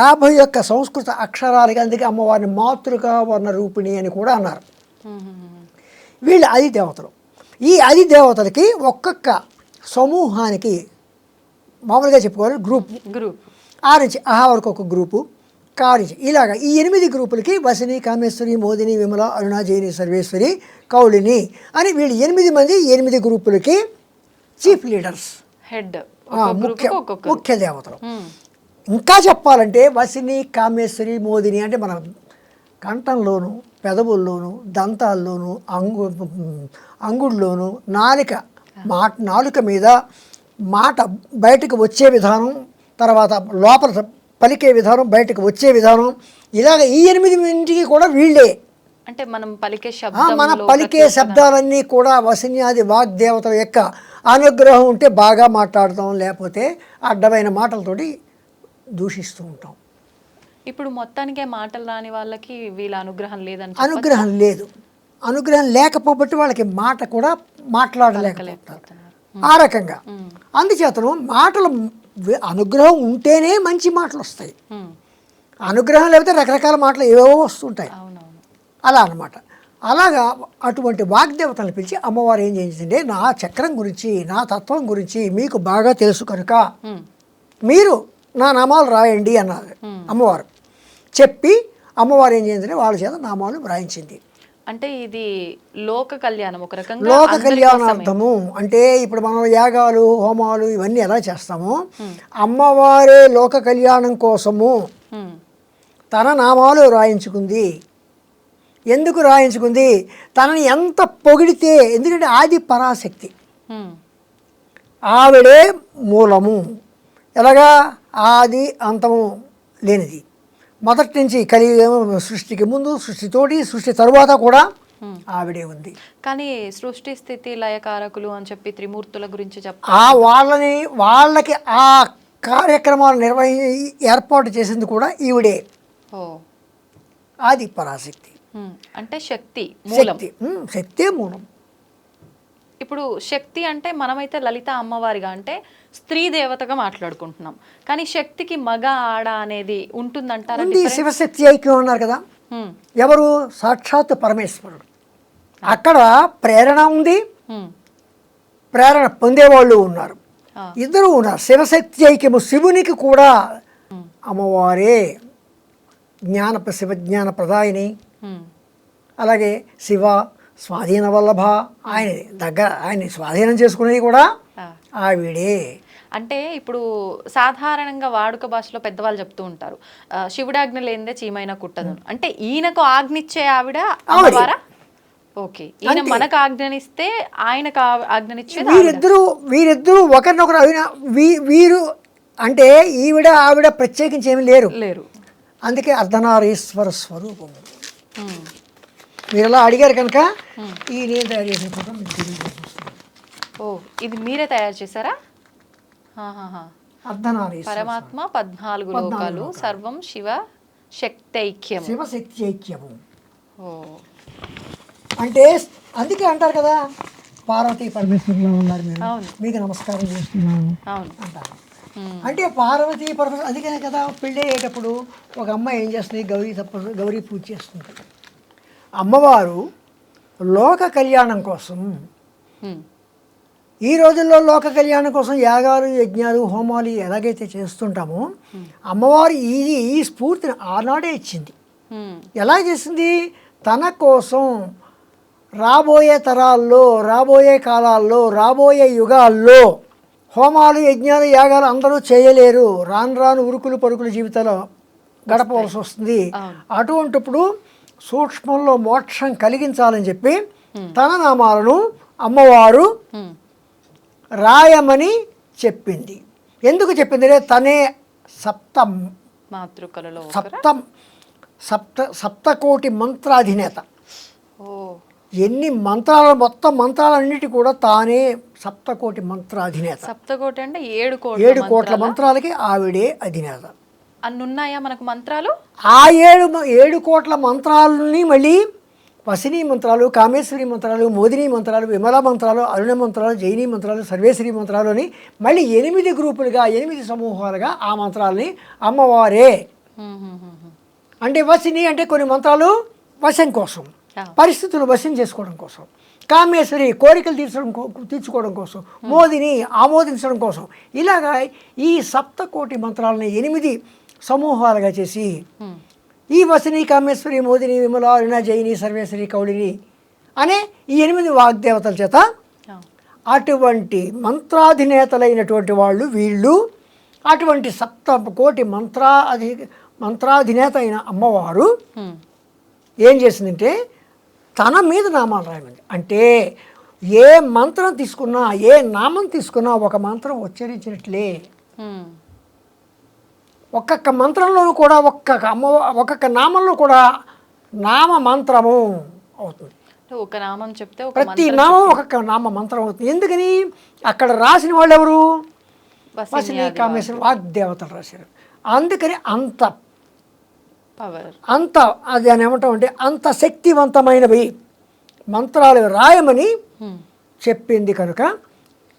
51 సంస్కృత అక్షరాలకి, అందుకే అమ్మవారిని మాతృకా వర్ణ రూపిణి అని కూడా అన్నారు. వీళ్ళు 10 దేవతలు. ఈ 10 దేవతలకి ఒక్కొక్క సమూహానికి మామూలుగా చెప్పుకోవాలి గ్రూప్. ఆ నుంచి ఆహా వరకు ఒక గ్రూపు, కా నుంచి ఇలాగా ఈ 8 గ్రూపులకి వసిని, కామేశ్వరి, మోదిని, విమల, అరుణ, జైని, సర్వేశ్వరి, కౌళిని అని వీళ్ళు 8 మంది 8 గ్రూపులకి చీఫ్ లీడర్స్, హెడ్, ముఖ్య దేవతలు. ఇంకా చెప్పాలంటే వసిని, కామేశ్వరి, మోదిని అంటే మన కంఠంలోను, పెదవుల్లోను, దంతాల్లోను, అంగుళ్ళలోను, నాలుక మీద మాట బయటకు వచ్చే విధానం, తర్వాత లోపల పలికే విధానం, బయటకు వచ్చే విధానం, ఇలాగ ఈ 8 కూడా వీళ్ళే. అంటే మనం పలికే శబ్దాలన్నీ కూడా వసిన్యాది వాగ్దేవతల యొక్క అనుగ్రహం ఉంటే బాగా మాట్లాడతాం, లేకపోతే అడ్డమైన మాటలతోటి దూషిస్తూ ఉంటాం. ఇప్పుడు మొత్తానికే మాటలు రాని వాళ్ళకి వీళ్ళ అనుగ్రహం లేదని, అనుగ్రహం లేదు. అనుగ్రహం లేకపోబట్టి వాళ్ళకి మాట కూడా మాట్లాడలేకపోతారు. ఆ రకంగా అందుచేతను మాటలు అనుగ్రహం ఉంటేనే మంచి మాటలు వస్తాయి. అనుగ్రహం లేకపోతే రకరకాల మాటలు ఏవేవో వస్తుంటాయి. అలా అన్నమాట. అలాగా అటువంటి వాగ్దేవతలను పిలిచి అమ్మవారు ఏం చేసిందంటే, నా చక్రం గురించి, నా తత్వం గురించి మీకు బాగా తెలుసు కనుక మీరు నా నామాలు రాయండి అన్నారు అమ్మవారు. చెప్పి అమ్మవారు ఏం చేసిందంటే వాళ్ళ చేత నామాలు వ్రాయించింది. అంటే ఇది లోక కళ్యాణం, ఒక రకంగా లోక కళ్యాణార్థము. అంటే ఇప్పుడు మనం యాగాలు, హోమాలు ఇవన్నీ ఎలా చేస్తామో, అమ్మవారే లోక కళ్యాణం కోసము తన నామాలు రాయించుకుంది. ఎందుకు రాయించుకుంది? తనని ఎంత పొగిడితే, ఎందుకంటే ఆది పరాశక్తి, ఆవిడే మూలము. ఎలాగా? ఆది అంతము లేనిది. మొదటి నుంచి కలియుగం, సృష్టికి ముందు, సృష్టితోటి, సృష్టి తరువాత కూడా ఆవిడే ఉంది. కానీ సృష్టి స్థితి లయకారకులు అని చెప్పి త్రిమూర్తుల గురించి వాళ్ళకి ఆ కార్యక్రమాలు ఏర్పాటు చేసింది కూడా ఈవిడే. ఆది పరాశక్తి అంటే శక్తి మూలం. శక్తే మూలం. ఇప్పుడు శక్తి అంటే మనమైతే లలిత అమ్మవారిగా అంటే స్త్రీ దేవతగా మాట్లాడుకుంటున్నాం, కానీ శక్తికి మగ ఆడ అనేది ఉంటుందంటారా? శివశక్తి ఐక్యం అన్నారు కదా. ఎవరు? సాక్షాత్ పరమేశ్వరుడు. అక్కడ ప్రేరణ ఉంది, ప్రేరణ పొందేవాళ్ళు ఉన్నారు, ఇద్దరు ఉన్నారు. శివశక్తి ఐక్యము. శివునికి కూడా అమ్మవారే శివజ్ఞాన ప్రదాయిని. అలాగే శివ స్వాధీన వల్లభ, ఆయన దగ్గర ఆయన స్వాధీనం చేసుకునేది కూడా ఆవిడే. అంటే ఇప్పుడు సాధారణంగా వాడుక భాషలో పెద్దవాళ్ళు చెప్తూ ఉంటారు శివుడాజ్ఞ లేనిదే చీమైనా కుట్టదు అంటే ఈయనకు ఆజ్ఞిచ్చే ఆవిడ అమ్మవారా? ఓకే, ఈయన మనకు ఆజ్ఞనిస్తే ఆయనకు ఆజ్ఞనిచ్చేది వీరిద్దరూ ఒకరినొకరు వీరు అంటే ఆవిడ ప్రత్యేకించి ఏమి లేరు. అందుకే అర్ధనారీశ్వర స్వరూపం. మీరు అలా అడిగారు కనుక ఈ నేను తయారు చేసిన ఫోటో మీకు తెలియజేస్తున్నాను. ఓ, ఇది మీరే తయారు చేశారా? అర్ధనారీశ్వర పరమాత్మ 14 లోకాలు సర్వం శివ శక్తైక్యం. శివశక్తి ఐక్యము. ఓ, అంటే అందుకే అంటారు కదా పార్వతీ పరమేశ్వరులో ఉన్నారు మీరు, మీకు నమస్కారం చేస్తున్నాను అంటారు. అంటే పార్వతీ పరమేశ్వరు అందుకనే కదా పెళ్ళి అయ్యేటప్పుడు ఒక అమ్మాయి ఏం చేస్తుంది, గౌరీ పూజ చేస్తుంది. అమ్మవారు లోక కళ్యాణం కోసం, ఈ రోజుల్లో లోక కళ్యాణం కోసం యాగాలు యజ్ఞాలు హోమాలు ఎలాగైతే చేస్తుంటామో అమ్మవారు ఈ స్ఫూర్తిని ఆనాడే ఇచ్చింది. ఎలా చేసింది? తన కోసం రాబోయే తరాల్లో, రాబోయే కాలాల్లో, రాబోయే యుగాల్లో హోమాలు యజ్ఞాలు యాగాలు అందరూ చేయలేరు, రాను రాను ఉరుకులు పరుకులు జీవితాలు గడపవలసి వస్తుంది. అటువంటిప్పుడు సూక్ష్మంలో మోక్షం కలిగించాలని చెప్పి తన నామాలను అమ్మవారు రాయమని చెప్పింది. ఎందుకు చెప్పింది? తనే మాతృకలలో సప్తకోటి మంత్రాధినేత. ఎన్ని మంత్రాలు, మొత్తం మంత్రాలన్నిటి కూడా తానే సప్తకోటి మంత్రాధినేత. సప్తకోటి అంటే 7 కోట్ల మంత్రాలకి ఆవిడే అధినేత. అన్నున్నాయా మనకు మంత్రాలు? ఆ 7 కోట్ల మంత్రాలని మళ్ళీ వసినీ మంత్రాలు, కామేశ్వరి మంత్రాలు, మోదిని మంత్రాలు, విమల మంత్రాలు, అరుణ మంత్రాలు, జైనీ మంత్రాలు, సర్వేశ్వరి మంత్రాలు అని మళ్ళీ 8 గ్రూపులుగా 8 సమూహాలుగా ఆ మంత్రాలని అమ్మవారే. అంటే వసిని అంటే కొన్ని మంత్రాలు వశం కోసం, పరిస్థితులు వశం చేసుకోవడం కోసం, కామేశ్వరి కోరికలు తీర్చుకోవడం కోసం, మోదిని ఆమోదించడం కోసం, ఇలాగా ఈ సప్తకోటి మంత్రాలని 8 సమూహాలుగా చేసి ఈ వసిని, కామేశ్వరి, మోదిని, విమల, అరుణ, జైని, సర్వేశ్వరి, కౌళిని అనే ఈ 8 వాగ్దేవతల చేత అటువంటి మంత్రాధినేతలైనటువంటి వాళ్ళు వీళ్ళు. అటువంటి సప్తకోటి మంత్రాధినేత అయిన అమ్మవారు ఏం చేసిందంటే తన మీద నామాలు రాయమంది. అంటే ఏ మంత్రం తీసుకున్నా, ఏ నామం తీసుకున్నా ఒక మంత్రం ఉచ్చరించినట్లే. ఒక్కొక్క మంత్రంలోనూ కూడా ఒక్కొక్క నామంలో కూడా నామ మంత్రము అవుతుంది. ఒక నామం చెప్తే ప్రతి నామం ఒక్కొక్క నామ మంత్రం అవుతుంది. ఎందుకని? అక్కడ రాసిన వాళ్ళు ఎవరు? వసిని, కామేశ్వరి వాగ్దేవతలు రాశారు. అందుకని అంత అది అని ఏమంటాం అంటే అంత శక్తివంతమైనవి మంత్రాలు రాయమని చెప్పింది కనుక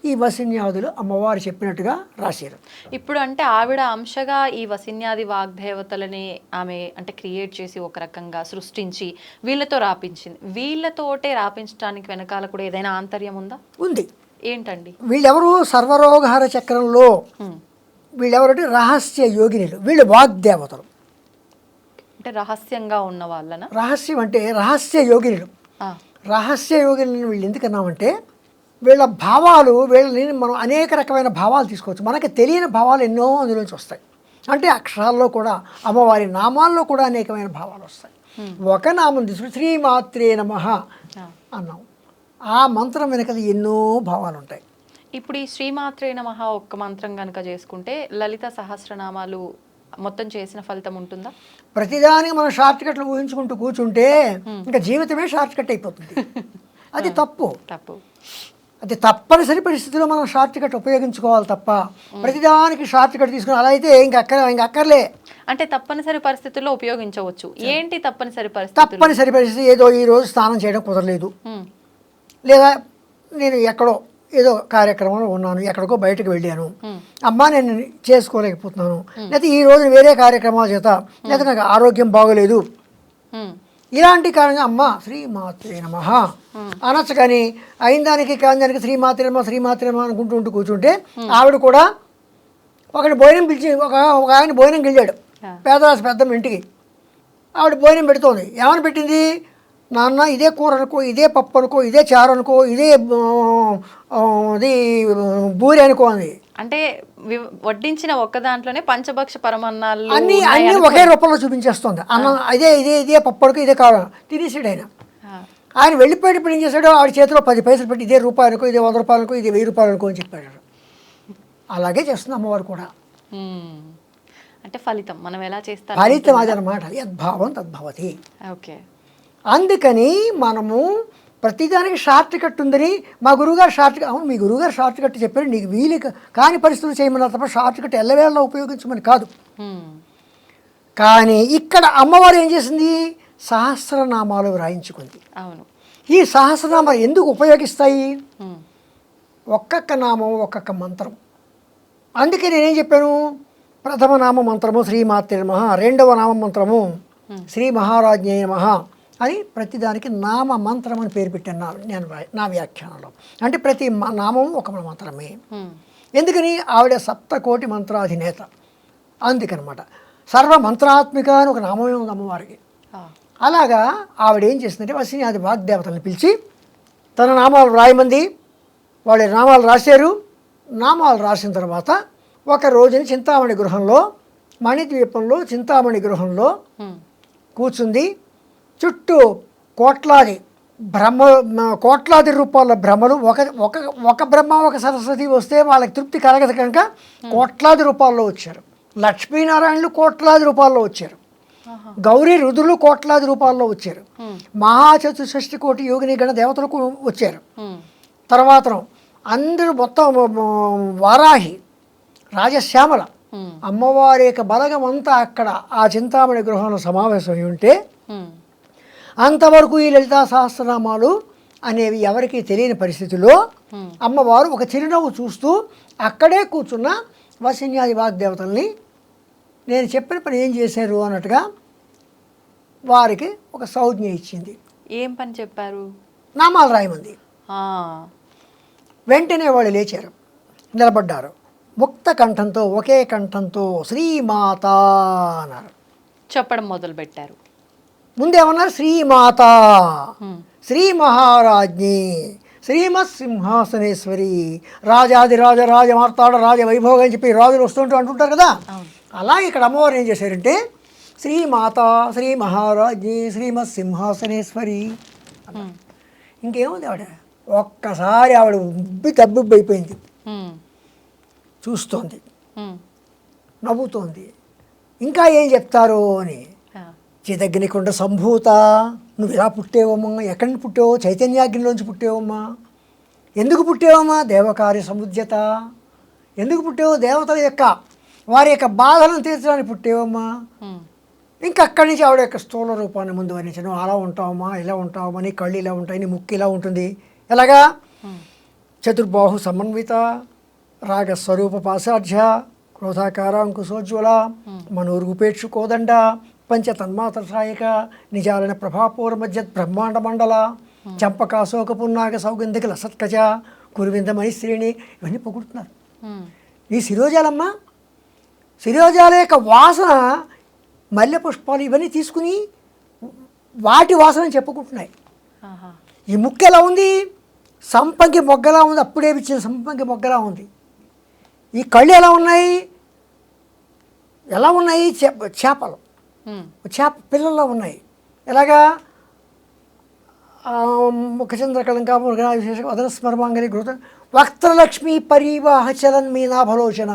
ఈ వసిన్యాదులు అమ్మవారు చెప్పినట్టుగా రాశారు. ఇప్పుడు అంటే ఆవిడ అంశగా ఈ వసిన్యాది వాగ్దేవతలని ఆమె అంటే క్రియేట్ చేసి ఒక రకంగా సృష్టించి వీళ్ళతో రాపించింది. వీళ్ళతోటే రాపించడానికి వెనకాల కూడా ఏదైనా ఆంతర్యం ఉందా? ఉంది. ఏంటండి? వీళ్ళెవరు? సర్వరోగహర చక్రంలో వీళ్ళెవరంటే రహస్య యోగినులు. వీళ్ళు వాగ్దేవతలు. అంటే రహస్యంగా ఉన్న వాళ్ళన? రహస్యం అంటే రహస్య యోగినులు. రహస్య యోగినులను వీళ్ళు ఎందుకన్నామంటే వీళ్ళ భావాలు, వీళ్ళని మనం అనేక రకమైన భావాలు తీసుకోవచ్చు. మనకి తెలియని భావాలు ఎన్నో అందులోంచి వస్తాయి. అంటే అక్షరాల్లో కూడా, అమ్మవారి నామాల్లో కూడా అనేకమైన భావాలు వస్తాయి. ఒక నామం తీసుకుని శ్రీమాత్రే నమః అన్నాం. ఆ మంత్రం వెనక ఎన్నో భావాలు ఉంటాయి. ఇప్పుడు ఈ శ్రీమాత్రే నమః ఒక్క మంత్రం కనుక చేసుకుంటే లలిత సహస్రనామాలు మొత్తం చేసిన ఫలితం ఉంటుందా? ప్రతిదానికి మనం షార్ట్ కట్లు ఊహించుకుంటూ కూర్చుంటే ఇంకా జీవితమే షార్ట్ కట్ అయిపోతుంది. అది తప్పు. అది తప్పనిసరి పరిస్థితిలో మనం షార్ట్ కట్ ఉపయోగించుకోవాలి తప్ప ప్రతిదానికి షార్ట్ కట్ తీసుకుని అలా అయితే ఇంకా అక్కర్లే. అంటే తప్పనిసరి పరిస్థితుల్లో ఉపయోగించవచ్చు. ఏంటి తప్పనిసరి పరిస్థితి? తప్పనిసరి పరిస్థితి ఏదో ఈ రోజు స్నానం చేయడం కుదరలేదు, లేదా నేను ఎక్కడో ఏదో కార్యక్రమంలో ఉన్నాను, ఎక్కడికో బయటకు వెళ్ళాను, అమ్మా నేను చేసుకోలేకపోతున్నాను, లేకపోతే ఈ రోజు వేరే కార్యక్రమాల చేత, లేకపోతే నాకు ఆరోగ్యం బాగోలేదు, ఇలాంటి కారణంగా అమ్మ శ్రీమాత్రే నమః అనొచ్చు. కానీ అయిన దానికి కాని దానికి శ్రీమాత్రే నమః అనుకుంటూ కూర్చుంటే ఆవిడ కూడా ఒకటి భోజనం పిలిచి ఒక ఆయన భోజనం వెళ్ళాడు, పేదరాశి పెద్దమ్మ ఇంటికి. ఆవిడ భోజనం పెడుతోంది. ఏమని పెట్టింది? నాన్న ఇదే కూర అనుకో, ఇదే పప్పు అనుకో, ఇదే చారు అనుకో, ఇదే ఇది బూరి అనుకో అని. అంటే వడ్డించిన ఒక్క దాంట్లోనే పంచభక్ష పరమాన్నాలు అన్నీ ఒకే రూపంలో చూపించేస్తుంది. అన్నం ఇదే పప్పు అనుకో, ఇదే కావాలి తినేసాడు ఆయన. ఆయన వెళ్ళిపోయేటప్పుడు ఏం చేశాడు, ఆవిడ చేతిలో 10 పైసలు పెట్టి ఇదే రూపాయి అనుకో, ఇదే 100 రూపాయలు అనుకో, ఇది 1000 రూపాయలు అనుకో అని చెప్పాడు. అలాగే చేస్తుంది అమ్మవారు కూడా. అంటే ఫలితం మనం ఎలా చేస్తాం, ఫలితం అది అనమాట. యద్భావం తద్భవతి. ఓకే. అందుకని మనము ప్రతిదానికి షార్ట్ కట్ ఉందని మా గురువుగారు షార్ట్ కట్, అవును మీ గురువుగారు షార్ట్ కట్ చెప్పారు, నీకు వీలు కాని పరిస్థితులు చేయమన్నారు తప్ప షార్ట్ కట్ ఎల్లవేళలా ఉపయోగించమని కాదు. కానీ ఇక్కడ అమ్మవారు ఏం చేసింది, సహస్రనామాలు వ్రాయించుకుంది. అవును. ఈ సహస్రనామాలు ఎందుకు ఉపయోగిస్తాయి, ఒక్కొక్క నామం ఒక్కొక్క మంత్రం. అందుకే నేనేం చెప్పాను, ప్రథమ నామ మంత్రము శ్రీమాత్రే నమః, రెండవ నామ మంత్రము శ్రీ మహారాజ్ఞే నమః అని ప్రతిదానికి నామ మంత్రం అని పేరు పెట్టాను నేను నా వ్యాఖ్యానంలో. అంటే ప్రతి నామం ఒక మంత్రమే. ఎందుకని, ఆవిడ 7 మంత్రాధినేత. అందుకనమాట సర్వ మంత్రాత్మిక అని ఒక నామమే ఉంది అమ్మవారికి. అలాగా ఆవిడ ఏం చేసిందంటే వసిన్యాది వాగ్దేవతలను పిలిచి తన నామాలు వ్రాయమంది. వాళ్ళ నామాలు రాశారు. నామాలు రాసిన తర్వాత ఒక రోజున చింతామణి గృహంలో, మణిద్వీపంలో చింతామణి గృహంలో కూర్చుంది. చుట్టూ కోట్లాది రూపాయల బ్రహ్మలు, ఒక బ్రహ్మ ఒక సరస్వతి వస్తే వాళ్ళకి తృప్తి కలగదు కనుక కోట్లాది రూపాయల్లో వచ్చారు. లక్ష్మీనారాయణులు కోట్లాది రూపాయల్లో వచ్చారు. గౌరీ రుద్రులు కోట్లాది రూపాయల్లో వచ్చారు. మహాచతుషష్టి కోటి యోగిని గణ దేవతలకు వచ్చారు. తర్వాత అందరూ మొత్తం వారాహి, రాజశ్యామల అమ్మవారి యొక్క బలగం అంతా అక్కడ ఆ చింతామణి గృహంలో సమావేశమై ఉంటే అంతవరకు ఈ లలితా సహస్రనామాలు అనేవి ఎవరికి తెలియని పరిస్థితిలో అమ్మవారు ఒక చిరునవ్వు చూస్తూ అక్కడే కూర్చున్న వసిన్యాది వాగ్దేవతల్ని నేను చెప్పిన పని ఏం చేశారు అన్నట్టుగా వారికి ఒక సంజ్ఞ ఇచ్చింది. ఏం పని చెప్పారు, నామాలు రాయమంది. వెంటనే వాళ్ళు లేచారు, నిలబడ్డారు. ముక్త కంఠంతో, ఒకే కంఠంతో శ్రీమాత అన్నారు. చెప్పడం మొదలు పెట్టారు. ముందేమన్నారు, శ్రీమాత, శ్రీ మహారాజ్ఞి, శ్రీమత్ సింహాసనేశ్వరి, రాజాదిరాజ రాజమార్తాడ రాజ వైభోగం అని చెప్పి రాజులు వస్తుంటూ అంటుంటారు కదా. అలా ఇక్కడ అమ్మవారు ఏం చేశారంటే శ్రీమాత, శ్రీ మహారాజ్ఞి, శ్రీమత్ సింహాసనేశ్వరి. ఇంకేముంది, ఆవిడ ఒక్కసారి ఆవిడ తబ్బిబ్బు అయిపోయింది. చూస్తోంది, నవ్వుతోంది. ఇంకా ఏం చెప్తారో అని. చిదగ్నికుండ సంభూత, నువ్వు ఇలా పుట్టేవమ్మా, ఎక్కడి నుంచి పుట్టావో, చైతన్యాగ్నిలోంచి పుట్టేవమ్మా. ఎందుకు పుట్టేవమ్మా, దేవకార్య సముద్యత. ఎందుకు పుట్టేవో, దేవతల యొక్క వారి యొక్క బాధలను తీర్చడానికి పుట్టేవమ్మా. ఇంకా అక్కడి నుంచి ఆవిడ యొక్క స్థూల రూపాన్ని ముందు వర్ణించడం. అలా ఉంటావమ్మా, ఇలా ఉంటావమ్మా, నీ కళ్ళు ఇలా ఉంటాయి, నీ ముక్కు ఇలా ఉంటుంది. ఎలాగా, చతుర్బాహు సమన్విత, రాగస్వరూప పాశాఢ్య, క్రోధాకార అంకుశోజ్వల, మనోర్గుపేక్షు కోదండ, పంచతన్మాత్ర సాయక, నిజాలన ప్రభాపూర మధ్య బ్రహ్మాండ మండల, చంపకాశోక పున్నాగ సౌగంధిక లసత్కజ, కురువింద మణిశ్రేణి, ఇవన్నీ పొగుడుతున్నారు. ఈ శిరోజాలమ్మ, శిరోజాల యొక్క వాసన, మల్లె పుష్పాలు ఇవన్నీ తీసుకుని వాటి వాసన చెప్పుకుంటున్నాయి. ఈ ముక్కు ఎలా ఉంది, సంపంగి మొగ్గలా ఉంది, అప్పుడే ఇచ్చిన సంపంగి మొగ్గలా ఉంది. ఈ కళ్ళు ఎలా ఉన్నాయి, చేపలు, చేప పిల్లల్లో ఉన్నాయి. ఎలాగా, ముఖచంద్రకళంకా విశేష వదనస్మరమాంగలి గృత వక్త్రలక్ష్మీ పరివాహ చలన్ మీనాభలోచన.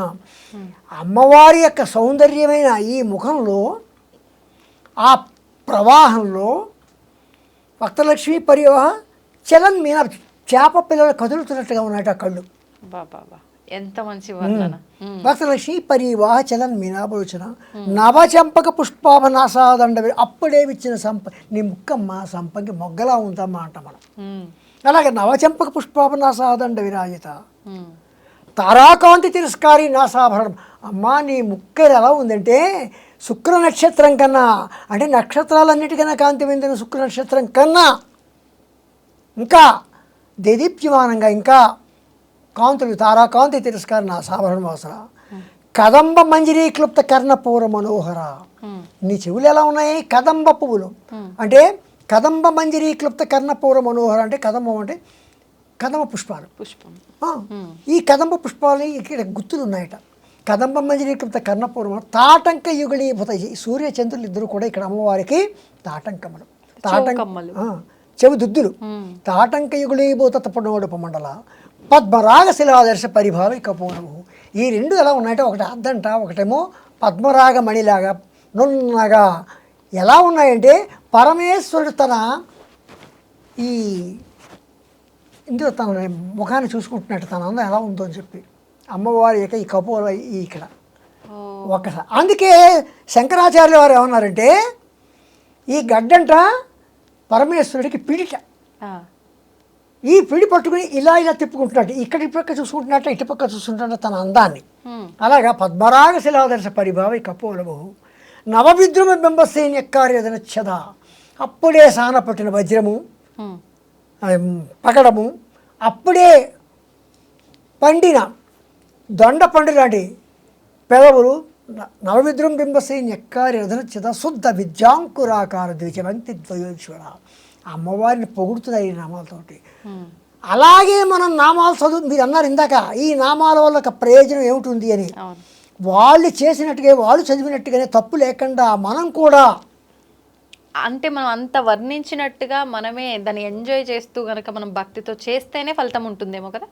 అమ్మవారి యొక్క సౌందర్యమైన ఈ ముఖంలో, ఆ ప్రవాహంలో వక్త్రలక్ష్మీ పరివాహ చలన్ మీనా, చేప పిల్లలు కదులుతున్నట్టుగా ఉన్నాయి ఆ కళ్ళు. ఎంత మంచి వర్ణన. వక్త్రలక్ష్మీ పరివాహ చలన్ మీనాభలోచన, నవచంపక పుష్పాభనాసాదండ, అప్పుడే ఇచ్చిన నీ ముక్కమ్మ సంపంగి మొగ్గలా ఉందమ్మా అంట మనం. అలాగే నవచంపక పుష్పాభనాసాదండ విరాజిత, తారాకాంతి తిరస్కారి నాసాభరణం. అమ్మా నీ ముక్క ఎలా ఉందంటే శుక్ర నక్షత్రం కన్నా, అంటే నక్షత్రాలన్నిటికన్నా కాంతి చెందిన శుక్ర నక్షత్రం కన్నా ఇంకా దేదీప్యమానంగా, ఇంకా కాంతులు, తారాకాంతి తిరస్కార నాసాభరణం వాసన, కదంబ మంజరీ క్లుప్త కర్ణపూర మనోహర. నీ చెవులు ఎలా ఉన్నాయి, కదంబ పువ్వులు, అంటే కదంబ మంజరి క్లుప్త కర్ణపూర మనోహర అంటే కదంబం అంటే కదంబ పుష్పాలు. పుష్పం. ఆ, ఈ కదంబ పుష్పాలు ఇక్కడ గుర్తులు ఉన్నాయట. కదంబ మంజరి క్లుప్త కర్ణపూరం తాటంక యుగళీభూత. సూర్య చంద్రులు ఇద్దరు కూడా ఇక్కడ అమ్మవారికి తాటంకములు, చౌకమ్మలు. చెవి దుద్దులు. తాటంక యుగళీభూత తపనోడప మండల పద్మరాగ శిలాదర్శ పరిభావి కపోరము. ఈ రెండు ఎలా ఉన్నాయంటే ఒకటి అద్దంట, ఒకటేమో పద్మరాగ మణిలాగా నున్నగా ఎలా ఉన్నాయంటే పరమేశ్వరుడు తన ఈ ఇందులో తన ముఖాన్ని చూసుకుంటున్నట్టు తన అందం ఎలా ఉందో అని చెప్పి అమ్మవారి యొక్క ఈ కపోల ఇక్కడ ఒక్కసారి. అందుకే శంకరాచార్యుల వారు ఏమన్నారంటే ఈ గడ్డంట పరమేశ్వరుడికి పిడిట. ఈ పిడి పట్టుకుని ఇలా ఇలా తిప్పుకుంటున్నట్టు, ఇక్కడి పక్క చూసుకుంటున్నట్టు ఇటు పక్క చూసుకుంటున్నట్టు తన అందాన్ని. అలాగా పద్మరాగ శిలాదర్శ పరిభావి కపోలము నవవిద్రుమ బింబసేన కార్యదనచ్చద. అప్పుడే సాన పట్టిన వజ్రము పగడము, అప్పుడే పండిన దొండ పండు లాంటి పెదవులు, నవవిద్రుం బింబసేన కార్యదనచ్చద శుద్ధ విద్యాంకురాకార ద్విజవంతి ద్వయోశ్వర. అమ్మవారిని పొగుడుతున్నాయి ఈ నామాలతోటి. అలాగే మనం నామాలు చదువు, మీరు అన్నారు ఇందాక ఈ నామాల వల్ల ఒక ప్రయోజనం ఏమిటి అని. వాళ్ళు చేసినట్టుగా వాళ్ళు చదివినట్టుగానే తప్పు లేకుండా మనం కూడా, అంటే మనం అంత వర్ణించినట్టుగా మనమే దాన్ని ఎంజాయ్ చేస్తూ గనక మనం భక్తితో చేస్తేనే ఫలితం ఉంటుందేమో కదా.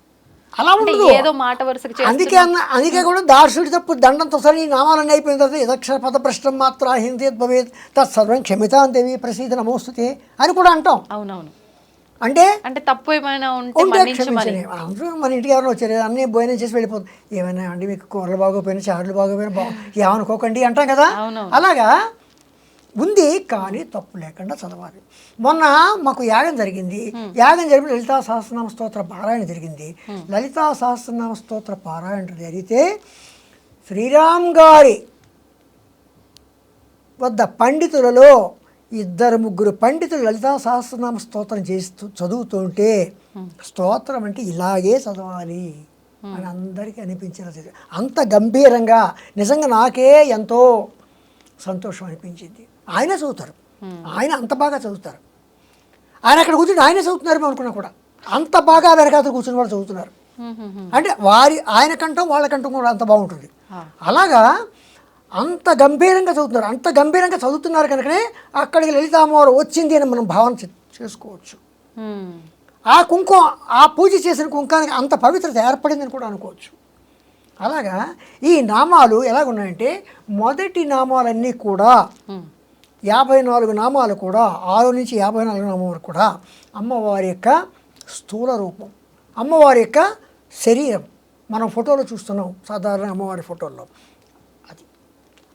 అలా ఉండదు. ఏదో మాట వరుసకి అందుకే కూడా దార్శుడి తప్పు దండంతో సరే ఈ నామాలన్నీ అయిపోయిన తర్వాత యదక్షర పద భ్రష్టం మాత్ర హింసేత్ భవేత్ తత్సర్వం క్షమితాం దేవి ప్రసీద నమోస్తుతే అని కూడా అంటాం. అవునవును. అంటే అంటే తప్పు ఏమైనా ఉంటే క్షమించని. మన ఇంటికి ఎవరైనా వచ్చారు అన్నీ భోజనం చేసి వెళ్ళిపోతుంది, ఏమైనా అండి మీకు కూరలు బాగోపోయినా చారులు బాగోపోయినా ఏమనుకోకండి అంటాం కదా. అలాగా ఉంది, కానీ తప్పు లేకుండా చదవాలి. మొన్న మాకు యాగం జరిగింది. యాగం జరిపి లలితా సహస్రనామ స్తోత్ర పారాయణ జరిగింది. లలితా సహస్రనామ స్తోత్ర పారాయణ జరిగితే శ్రీరామ్ గారి వద్ద పండితులలో 2-3 పండితులు లలితా సహస్రనామ స్తోత్రం చేస్తూ చదువుతుంటే స్తోత్రం అంటే ఇలాగే చదవాలి అని అందరికీ అనిపించేది. అంత గంభీరంగా నిజంగా నాకే ఎంతో సంతోషం అనిపించింది. ఆయన చదువుతారు, ఆయన అంత బాగా చదువుతారు. ఆయన అక్కడ కూర్చుని ఆయన చదువుతున్నారు అనుకున్నా కూడా అంత బాగా వెనకాతలు కూర్చుని వాళ్ళు చదువుతున్నారు. అంటే ఆయన కంఠం వాళ్ళ కంఠం కూడా అంత బాగుంటుంది. అలాగా అంత గంభీరంగా చదువుతున్నారు. అంత గంభీరంగా చదువుతున్నారు కనుకనే అక్కడికి లలితామ్మవారు వచ్చింది అని మనం భావన చేసుకోవచ్చు. ఆ కుంకుమ, ఆ పూజ చేసిన కుంకానికి అంత పవిత్రత ఏర్పడిందని కూడా అనుకోవచ్చు. అలాగా ఈ నామాలు ఎలాగున్నాయంటే మొదటి నామాలన్నీ కూడా 54 నామాలు కూడా 6 నుంచి 54 నామాలు వరకు కూడా అమ్మవారి యొక్క స్థూల రూపం, అమ్మవారి యొక్క శరీరం. మనం ఫోటోలో చూస్తున్నాం సాధారణ అమ్మవారి ఫోటోల్లో, అది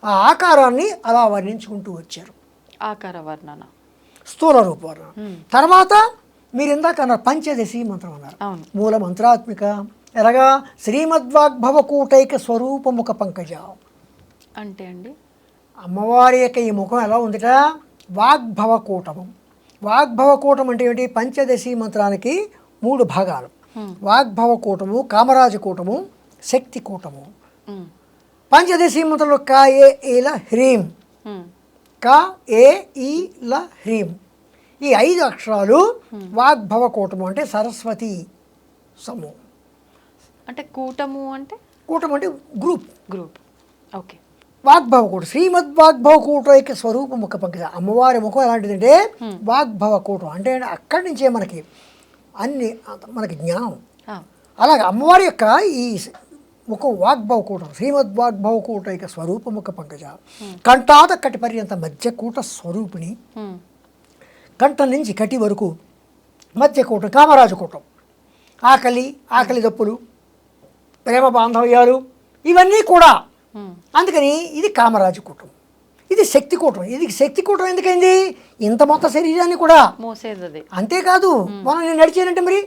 ఆ ఆకారాన్ని అలా వర్ణించుకుంటూ వచ్చారు. ఆకార వర్ణన, స్థూల రూప వర్ణన. తర్వాత మీరు ఇందాక అన్నారు పంచదశి మంత్రం అన్నారు. మూల మంత్రాత్మిక ఎలాగా శ్రీమద్వాగ్భవకూటైక స్వరూపముఖ పంకజ అంటే అండి అమ్మవారి యొక్క ఈ ముఖం ఎలా ఉందిట, వాగ్భవకూటము. వాగ్భవకూటం అంటే ఏమిటి, పంచదశి మంత్రానికి 3 భాగాలు. వాగ్భవకూటము, కామరాజకూటము, శక్తి కూటము. పంచదశి మంత్రంలో క ఏ ఈల హ్రీం, క ఏ ఈల హ్రీం, ఈ 5 అక్షరాలు వాగ్భవకూటము అంటే సరస్వతి సమూహం. అంటే కూటము అంటే కూటం అంటే గ్రూప్. ఓకే. వాగ్భవకూట శ్రీమద్వాగ్భవకూటైక స్వరూపముఖ పంకజ. అమ్మవారి ముఖం ఎలాంటిదంటే వాగ్భవకూటం అంటే అక్కడి నుంచే మనకి జ్ఞానం. అలాగే అమ్మవారి యొక్క ఈ ముఖం వాగ్భవకూటం శ్రీమద్వాగ్భవకూటైక స్వరూపముఖ పంకజ. కంఠాత కటి పర్యంత మధ్యకూట స్వరూపిణి. కంఠం నుంచి కటి వరకు మధ్యకూటం కామరాజకూటం. ఆకలి దప్పులు, ప్రేమ బాంధవ్యాలు ఇవన్నీ కూడా. అందుకని ఇది కామరాజకూటం, ఇది శక్తికూటం. ఇది శక్తికూటం ఎందుకైంది, ఇంత మొత్తం శరీరాన్ని కూడా మోసేది. అంతేకాదు మనం నేను నడిచానంటే మరి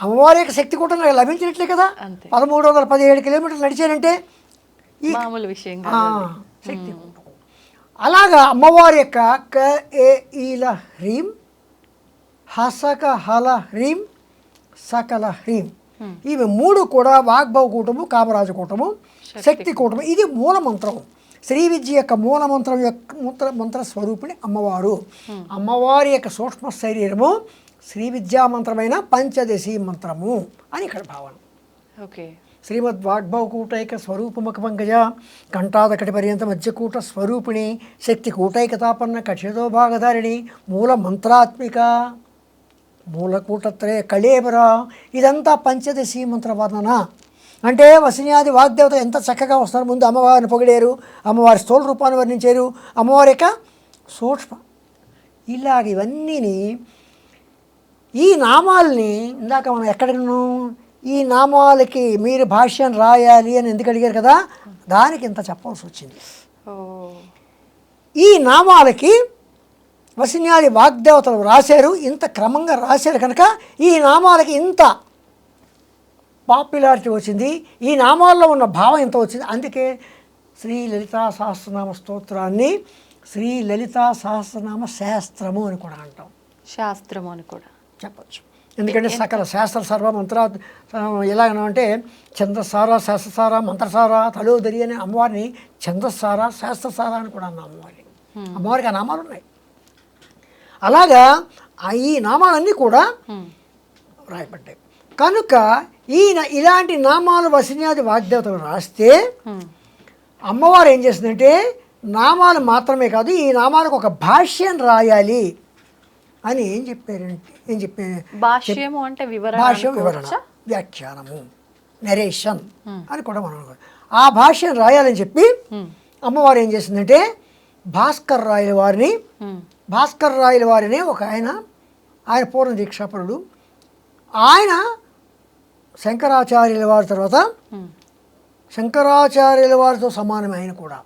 అమ్మవారి యొక్క శక్తికూటం నాకు లభించినట్లే కదా. 1317 కిలోమీటర్లు నడిచానంటే ఈ మామూలు విషయం శక్తికూటం. అలాగా అమ్మవారి యొక్క క ఏ ఈల హ్రీం, హసక హల హ్రీం, సకల హ్రీం, ఇవి 3 కూడా వాగ్భవకూటము, కామరాజకూటము, శక్తికూటము. ఇది మూల మంత్రం. శ్రీ విద్య యొక్క మూల మంత్రం యొక్క మంత్ర స్వరూపిణి అమ్మవారు. అమ్మవారి యొక్క సూక్ష్మ శరీరము శ్రీ విద్యా మంత్రమైన పంచదశి మంత్రము అని ఇక్కడ భావన. ఓకే. శ్రీమద్ వాగ్భవకూటైక స్వరూపముఖ పంకజ కంఠాదకటి పర్యంత మధ్యకూట స్వరూపిణి శక్తి కూటైకతాపన్న కక్షతో భాగధారిణి మూల మంత్రాత్మిక మూలకూటత్రయ కళేబర. ఇదంతా పంచదశి మంత్ర వర్ణన. అంటే వసిన్యాది వాగ్దేవత ఎంత చక్కగా వస్తున్నారు. ముందు అమ్మవారిని పొగిడారు, అమ్మవారి స్థూల రూపాన్ని వర్ణించారు, అమ్మవారి యొక్క సూక్ష్మ, ఇలాగ ఇవన్నీని ఈ నామాల్ని ఇందాక మనం ఎక్కడికను ఈ నామాలకి మీరు భాష్యం రాయాలి అని ఎందుకు అడిగారు కదా, దానికి ఇంత చెప్పాల్సి వచ్చింది. ఈ నామాలకి వసిన్యాది వాగ్దేవతలు రాశారు, ఇంత క్రమంగా రాశారు కనుక ఈ నామాలకి ఇంత పాపులారిటీ వచ్చింది, ఈ నామాల్లో ఉన్న భావం ఇంత వచ్చింది. అందుకే శ్రీ లలితా సహస్రనామ స్తోత్రాన్ని శ్రీ లలితా సహస్రనామ శాస్త్రము అని కూడా అంటాం. శాస్త్రము అని కూడా చెప్పచ్చు. ఎందుకంటే సకల శాస్త్ర సర్వ మంత్ర ఎలాగనంటే ఛందస్సార శాస్త్రసార మంత్రసార తలోదరి అనే అమ్మవారిని ఛందస్సార శాస్త్రసార అని కూడా అన్నాం అమ్మవారిని. అమ్మవారికి ఆ నామాలు ఉన్నాయి. అలాగా ఈ నామాలన్నీ కూడా రాయబడ్డాయి కనుక ఇలాంటి నామాలు వసిన్యాది వాగ్దేవతలు రాస్తే అమ్మవారు ఏం చేస్తుందంటే నామాలు మాత్రమే కాదు ఈ నామాలకు ఒక భాష్యం రాయాలి అని ఏం చెప్పారు భాష్యము అంటే భాష్యం వివరణ వ్యాఖ్యానము నెరేషన్ అని కూడా మనం అనుకోవాలి. ఆ భాష్యం రాయాలని చెప్పి అమ్మవారు ఏం చేసిందంటే భాస్కర్ రాయల వారిని ఒక ఆయన పూర్ణ దీక్షాపరుడు, ఆయన శంకరాచార్యుల వారి తర్వాత శంకరాచార్యుల వారితో సమానమే ఆయన కూడా.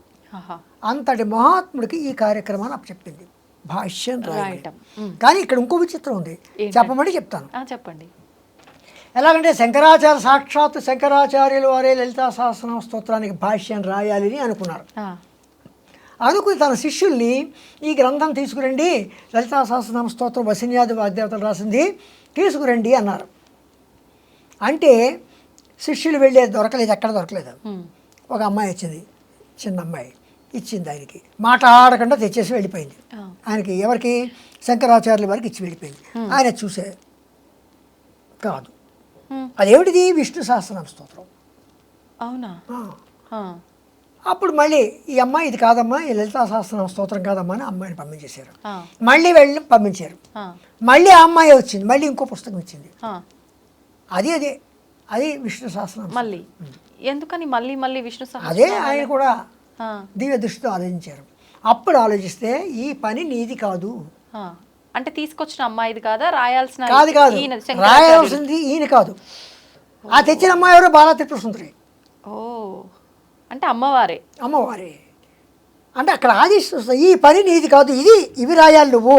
అంతటి మహాత్ముడికి ఈ కార్యక్రమాన్ని అప్పచెప్పింది భాష్యం రాయటం. కానీ ఇక్కడ ఇంకో విచిత్రం ఉంది, చెప్పమంటే చెప్తాను. చెప్పండి. ఎలాగంటే సాక్షాత్తు శంకరాచార్యుల వారే లలితా సహస్రనామ స్తోత్రానికి భాష్యం రాయాలి అని అనుకున్నారు. అనుకుని తన శిష్యుల్ని ఈ గ్రంథం తీసుకురండి, లలితా సహస్రనామ స్తోత్రం వసిన్యాది వాగ్దేవతలు రాసింది తీసుకురండి అన్నారు. అంటే శిష్యులు వెళ్ళేది దొరకలేదు, ఎక్కడ దొరకలేదు. ఒక అమ్మాయి వచ్చింది, చిన్న అమ్మాయి ఇచ్చింది ఆయనకి, మాట ఆడకుండా తెచ్చేసి వెళ్ళిపోయింది. ఆయనకి ఎవరికి శంకరాచార్యుల వారికి ఇచ్చి వెళ్ళిపోయింది. ఆయన చూసే కాదు, అదేమిటిది విష్ణు సహస్రనామ స్తోత్రం. అవునా? అప్పుడు మళ్ళీ ఈ అమ్మాయి ఇది కాదమ్మా, ఈ లలితా సహస్రనామ స్తోత్రం కాదమ్మా అని అమ్మాయిని పంపించేశారు. మళ్ళీ వెళ్ళి పంపించారు. మళ్ళీ ఆ అమ్మాయి వచ్చింది, మళ్ళీ ఇంకో పుస్తకం ఇచ్చింది, అది విష్ణు సహస్రనామం. మళ్ళీ ఎందుకని మళ్ళీ విష్ణు సహస్రనామం? అదే ఆయన కూడా దివ్య దృష్టితో ఆలోచించారు. అప్పుడు ఆలోచిస్తే ఈ పని నీది కాదు, అంటే తీసుకొచ్చిన అమ్మాయిది కాదా, రాయాల్సిన కాదు రాయాల్సింది ఈయన కాదు, ఆ తెచ్చిన అమ్మాయి ఎవరో బాలా త్రిపుర సుందరి. ఓ, అంటే అమ్మవారే అంటే అక్కడ ఆదేశిస్తుంది, ఈ పని నీది కాదు, ఇవి రాయాలి నువ్వు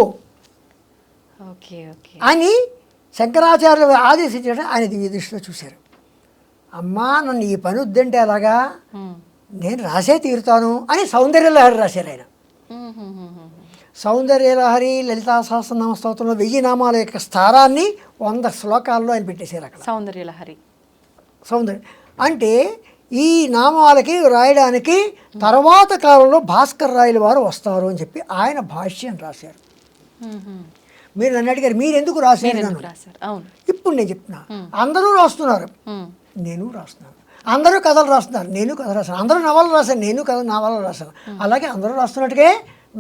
అని శంకరాచార్యులు ఆదేశించాడు. ఆయన దివ్య దృష్టిలో చూశారు. అమ్మా నన్ను ఈ పని వద్దంటే అలాగా, నేను రాసే తీరుతాను అని సౌందర్యలహరి రాశారు. ఆయన సౌందర్యలహరి లలితా సహస్రనామ స్తోత్రంలో 1000 నామాల యొక్క స్థానాన్ని 100 శ్లోకాల్లో ఆయన పెట్టేశారు. అక్కడ సౌందర్య అంటే ఈ నామాలకి రాయడానికి తర్వాత కాలంలో భాస్కర్ రాయల వారు వస్తారు అని చెప్పి ఆయన భాష్యం రాశారు. మీరు నన్ను అడిగారు మీరు ఎందుకు రాశారు. ఇప్పుడు నేను చెప్తున్నా, అందరూ రాస్తున్నారు, నేను రాస్తున్నాను. అందరూ కథలు రాస్తున్నారు, నేను కథ రాశాను. అందరూ నవలు రాశాను, నేను నవలు రాశాను. అలాగే అందరూ రాస్తున్నట్టుగా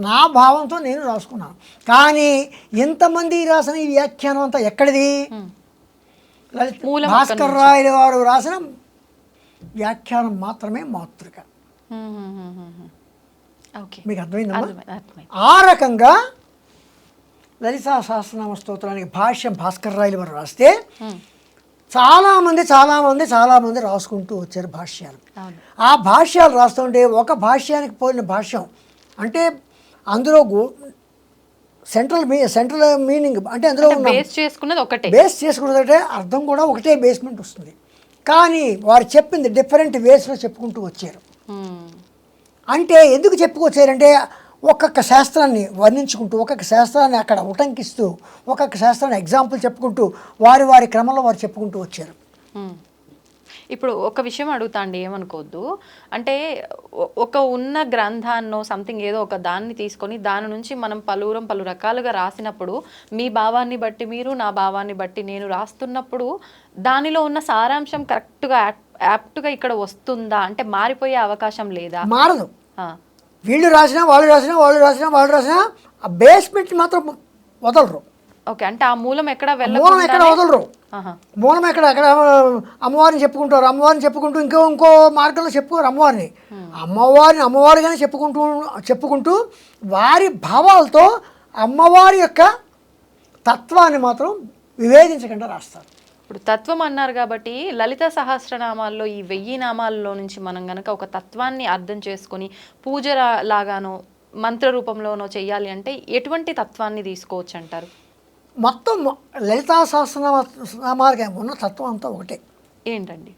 నా భావంతో నేను రాసుకున్నాను. కానీ ఇంతమంది రాసిన ఈ వ్యాఖ్యానం అంతా ఎక్కడిది? భాస్కర్ రాయల వారు రాసిన వ్యాఖ్యానం మాత్రమే మాతృక. మీకు అర్థమైందమ్మా? ఆ రకంగా లలితా సహస్రనామ స్తోత్రానికి భాష్యం భాస్కర్ రాయల వారు రాస్తే చాలామంది రాసుకుంటూ వచ్చారు భాష్యాలు. ఆ భాష్యాలు రాస్తుంటే ఒక భాష్యానికి పోయిన భాష్యం అంటే అందులో సెంట్రల్ మీనింగ్ అంటే అందులో బేస్ చేసుకున్నది అంటే అర్థం కూడా ఒకటే బేస్మెంట్ వస్తుంది. కానీ వారు చెప్పింది డిఫరెంట్ వేస్లో చెప్పుకుంటూ వచ్చారు. అంటే ఎందుకు చెప్పుకొచ్చారంటే ఒక్కొక్క శాస్త్రాన్ని వర్ణించుకుంటూ, ఒక్కొక్క శాస్త్రాన్ని అక్కడ ఉటంకిస్తూ, ఒక్కొక్క శాస్త్రాన్ని ఎగ్జాంపుల్ చెప్పుకుంటూ వారి క్రమంలో వారు చెప్పుకుంటూ వచ్చారు. ఇప్పుడు ఒక విషయం అడుగుతా అండి, ఏమనుకోవద్దు. అంటే ఒక ఉన్న గ్రంథాన్నో సంథింగ్ ఏదో ఒక దాన్ని తీసుకొని దాని నుంచి మనం పలు రకాలుగా రాసినప్పుడు మీ భావాన్ని బట్టి మీరు, నా భావాన్ని బట్టి నేను రాస్తున్నప్పుడు దానిలో ఉన్న సారాంశం కరెక్ట్గా యాప్ట్గా ఇక్కడ వస్తుందా? అంటే మారిపోయే అవకాశం లేదా? మారదు. ఆ, వీళ్ళు రాసినా వాళ్ళు రాసినా ఆ బేస్మెంట్ మాత్రం వదలరు. ఓకే, అంటే ఆ మూలం ఎక్కడ మూలం ఎక్కడ వదలరు. ఆహా. మూలం ఎక్కడ అక్కడ అమ్మవారిని చెప్పుకుంటారు, అమ్మవారిని చెప్పుకుంటూ ఇంకో మార్గంలో చెప్పుకోరు అమ్మవారిగానే చెప్పుకుంటూ వారి భావాలతో అమ్మవారి యొక్క తత్వాన్ని మాత్రం వివేదించకుండా రాస్తారు. ఇప్పుడు తత్వం అన్నారు కాబట్టి లలిత సహస్రనామాల్లో ఈ 1000 నామాల్లో నుంచి మనం గనక ఒక తత్వాన్ని అర్థం చేసుకొని పూజ లాగానో మంత్ర రూపంలోనో చెయ్యాలి అంటే ఎటువంటి తత్వాన్ని తీసుకోవచ్చు అంటారు? మొత్తం లలితా సహస్రనామాలకి ఉన్న తత్వం అంతా ఒకటే. ఏంటండి?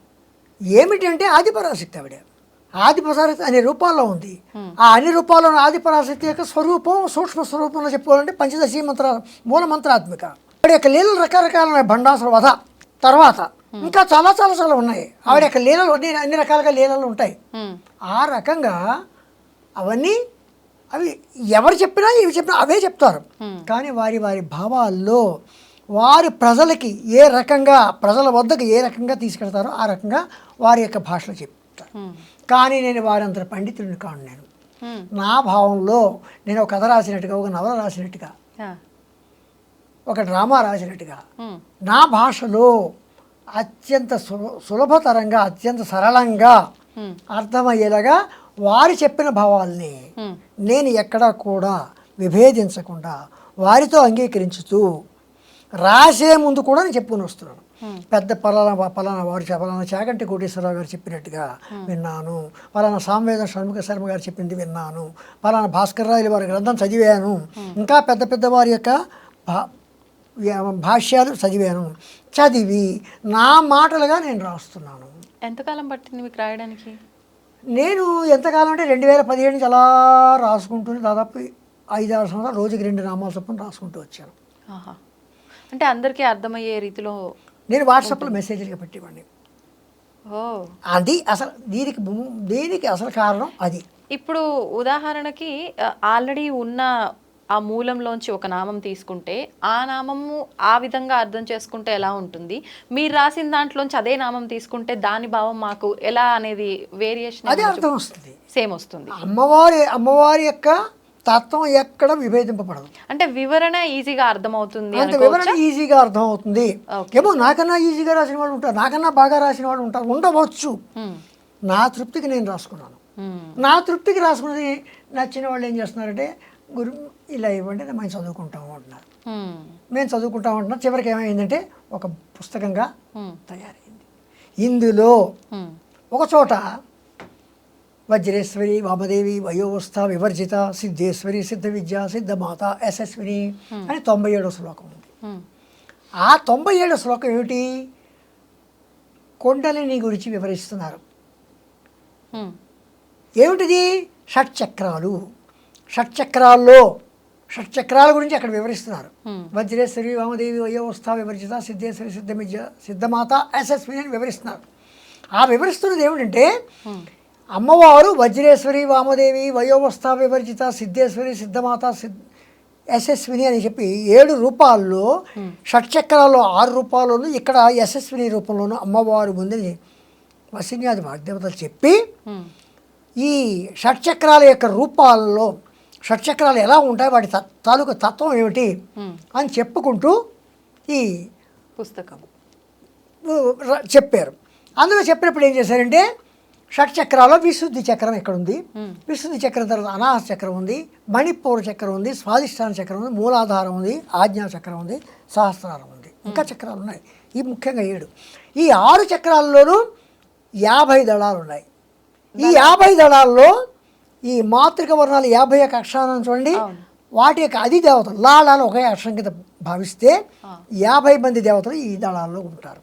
ఏమిటంటే ఆదిపరాశక్తి. ఆవిడ ఆదిపరాశక్తి అనే రూపాల్లో ఉంది. ఆ అన్ని రూపాల్లో ఆదిపరాశక్తి యొక్క స్వరూపం, సూక్ష్మ స్వరూపంలో చెప్పుకోవాలంటే పంచదశి మూల మంత్రాత్మిక. ఆవిడ యొక్క లీలలు రకరకాలు ఉన్నాయి. భండాసుర వధ తర్వాత ఇంకా చాలా చాలా చాలా ఉన్నాయి. ఆవిడ యొక్క లీలలు అన్ని రకాలుగా లీలలు ఉంటాయి. ఆ రకంగా అవన్నీ అవి ఎవరు చెప్పినా ఇవి చెప్పినా అవే చెప్తారు. కానీ వారి వారి భావాల్లో వారి ప్రజలకి ఏ రకంగా ప్రజల వద్దకు ఏ రకంగా తీసుకెళ్తారో ఆ రకంగా వారి యొక్క భాషలో చెప్తారు. కానీ నేను వారంత పండితుడిని కాను. నేను నా భావంలో నేను ఒక కథ రాసినట్టుగా, ఒక నవల రాసినట్టుగా, ఒక డ్రామా రాసినట్టుగా నా భాషలో అత్యంత సులభతరంగా అత్యంత సరళంగా అర్థమయ్యేలాగా వారు చెప్పిన భావాల్ని నేను ఎక్కడా కూడా విభేదించకుండా వారితో అంగీకరించుతూ రాసే ముందు కూడా నేను చెప్పుకొని వస్తున్నాను. పెద్ద పలానా వారు పలానా చాగంటి కోటేశ్వరరావు గారు చెప్పినట్టుగా విన్నాను, పలానా సామవేద షణ్ముఖ శర్మ గారు చెప్పింది విన్నాను, పలానా భాస్కర్ రాయలు వారి గ్రంథం చదివాను, ఇంకా పెద్ద పెద్ద వారి యొక్క భాష్యాలు చదివి నా మాటలుగా నేను రాస్తున్నాను. ఎంతకాలం పట్టింది మీకు రాయడానికి? నేను ఎంతకాలం అంటే 2017 నుంచి అలా రాసుకుంటూనే దాదాపు 5-6 సంవత్సరాలు రోజుకి 2 నామాల చొప్పున రాసుకుంటూ వచ్చాను. అంటే అందరికీ అర్థమయ్యే రీతిలో నేను వాట్సాప్లో మెసేజ్లుగా పెట్టేవాడిని. ఓ, అది అసలు దీనికి అసలు కారణం అది. ఇప్పుడు ఉదాహరణకి ఆల్రెడీ ఉన్న ఆ మూలంలోంచి ఒక నామం తీసుకుంటే ఆ నామము ఆ విధంగా అర్థం చేసుకుంటే ఎలా ఉంటుంది, మీరు రాసిన దాంట్లోంచి అదే నామం తీసుకుంటే దాని భావం మాకు ఎలా అనేది వేరియేషన్ అదే అర్థం వస్తుంది, సేమ్ వస్తుంది. అమ్మవారి యొక్క తత్వం ఎక్కడ విభేదింపబడదు. అంటే వివరణ ఈజీగా అర్థమవుతుంది, అంత వివరణ ఈజీగా అర్థమవుతుంది. ఏమో నాకన్నా ఈజీగా రాసిన వాళ్ళు ఉంటారు, నాకన్నా బాగా రాసిన వాళ్ళు ఉంటారు, ఉండవచ్చు. నా తృప్తికి నేను రాసుకున్నాను. నా తృప్తికి రాసుకున్నది నచ్చిన వాళ్ళు ఏం చేస్తున్నారంటే, గురు ఇలా ఇవ్వండి మేము చదువుకుంటాము అంటున్నారు. మేము చదువుకుంటాము అంటున్నారు. చివరికి ఏమైందంటే ఒక పుస్తకంగా తయారైంది. ఇందులో ఒక చోట వజ్రేశ్వరి వామదేవి వయోవస్థ వివర్జిత సిద్ధేశ్వరి సిద్ధ విద్య సిద్ధమాత యశస్విని అని 97వ శ్లోకం ఉంది. ఆ 97వ శ్లోకం ఏమిటి? కొండలిని గురించి వివరిస్తున్నారు. ఏమిటిది? షట్చక్రాలు. షట్చక్రాల గురించి అక్కడ వివరిస్తున్నారు. వజ్రేశ్వరి వామదేవి వయోవస్థ వివర్జిత సిద్ధేశ్వరి సిద్ధ విద్య సిద్ధమాత యశస్విని అని వివరిస్తున్నారు. ఆ వివరిస్తున్నది ఏమిటంటే, అమ్మవారు వజ్రేశ్వరి వామదేవి వయోవస్థ వివర్జిత సిద్ధేశ్వరి సిద్ధమాత యశస్విని అని చెప్పి 7 రూపాల్లో, షట్చక్రాల్లో 6 రూపాల్లోనూ, ఇక్కడ యశస్విని రూపంలోనూ అమ్మవారు ముందని వసిన్యాది వాగ్దేవతలు చెప్పి ఈ షట్చక్రాల యొక్క రూపాల్లో షట్చక్రాలు ఎలా ఉంటాయి, వాటి తాలూకు తత్వం ఏమిటి అని చెప్పుకుంటూ ఈ పుస్తకం చెప్పారు. అందులో చెప్పినప్పుడు ఏం చేశారంటే, షట్చక్రాల్లో విశుద్ధి చక్రం ఎక్కడుంది, విశుద్ధి చక్రం తర్వాత అనాహత చక్రం ఉంది, మణిపూర చక్రం ఉంది, స్వాధిష్టాన చక్రం ఉంది, మూలాధారం ఉంది, ఆజ్ఞా చక్రం ఉంది, సహస్రారం ఉంది, ఇంకా చక్రాలు ఉన్నాయి. ఈ ముఖ్యంగా 7. ఈ 6 చక్రాల్లోనూ 50 దళాలు ఉన్నాయి. ఈ 50 దళాల్లో ఈ మాతృక వర్ణాలు 51 అక్షరాలను చూడండి, వాటి యొక్క అధి దేవతలు లాళాలు ఒకే అక్షరం కింద భావిస్తే 50 మంది దేవతలు ఈ దళాల్లో ఉంటారు.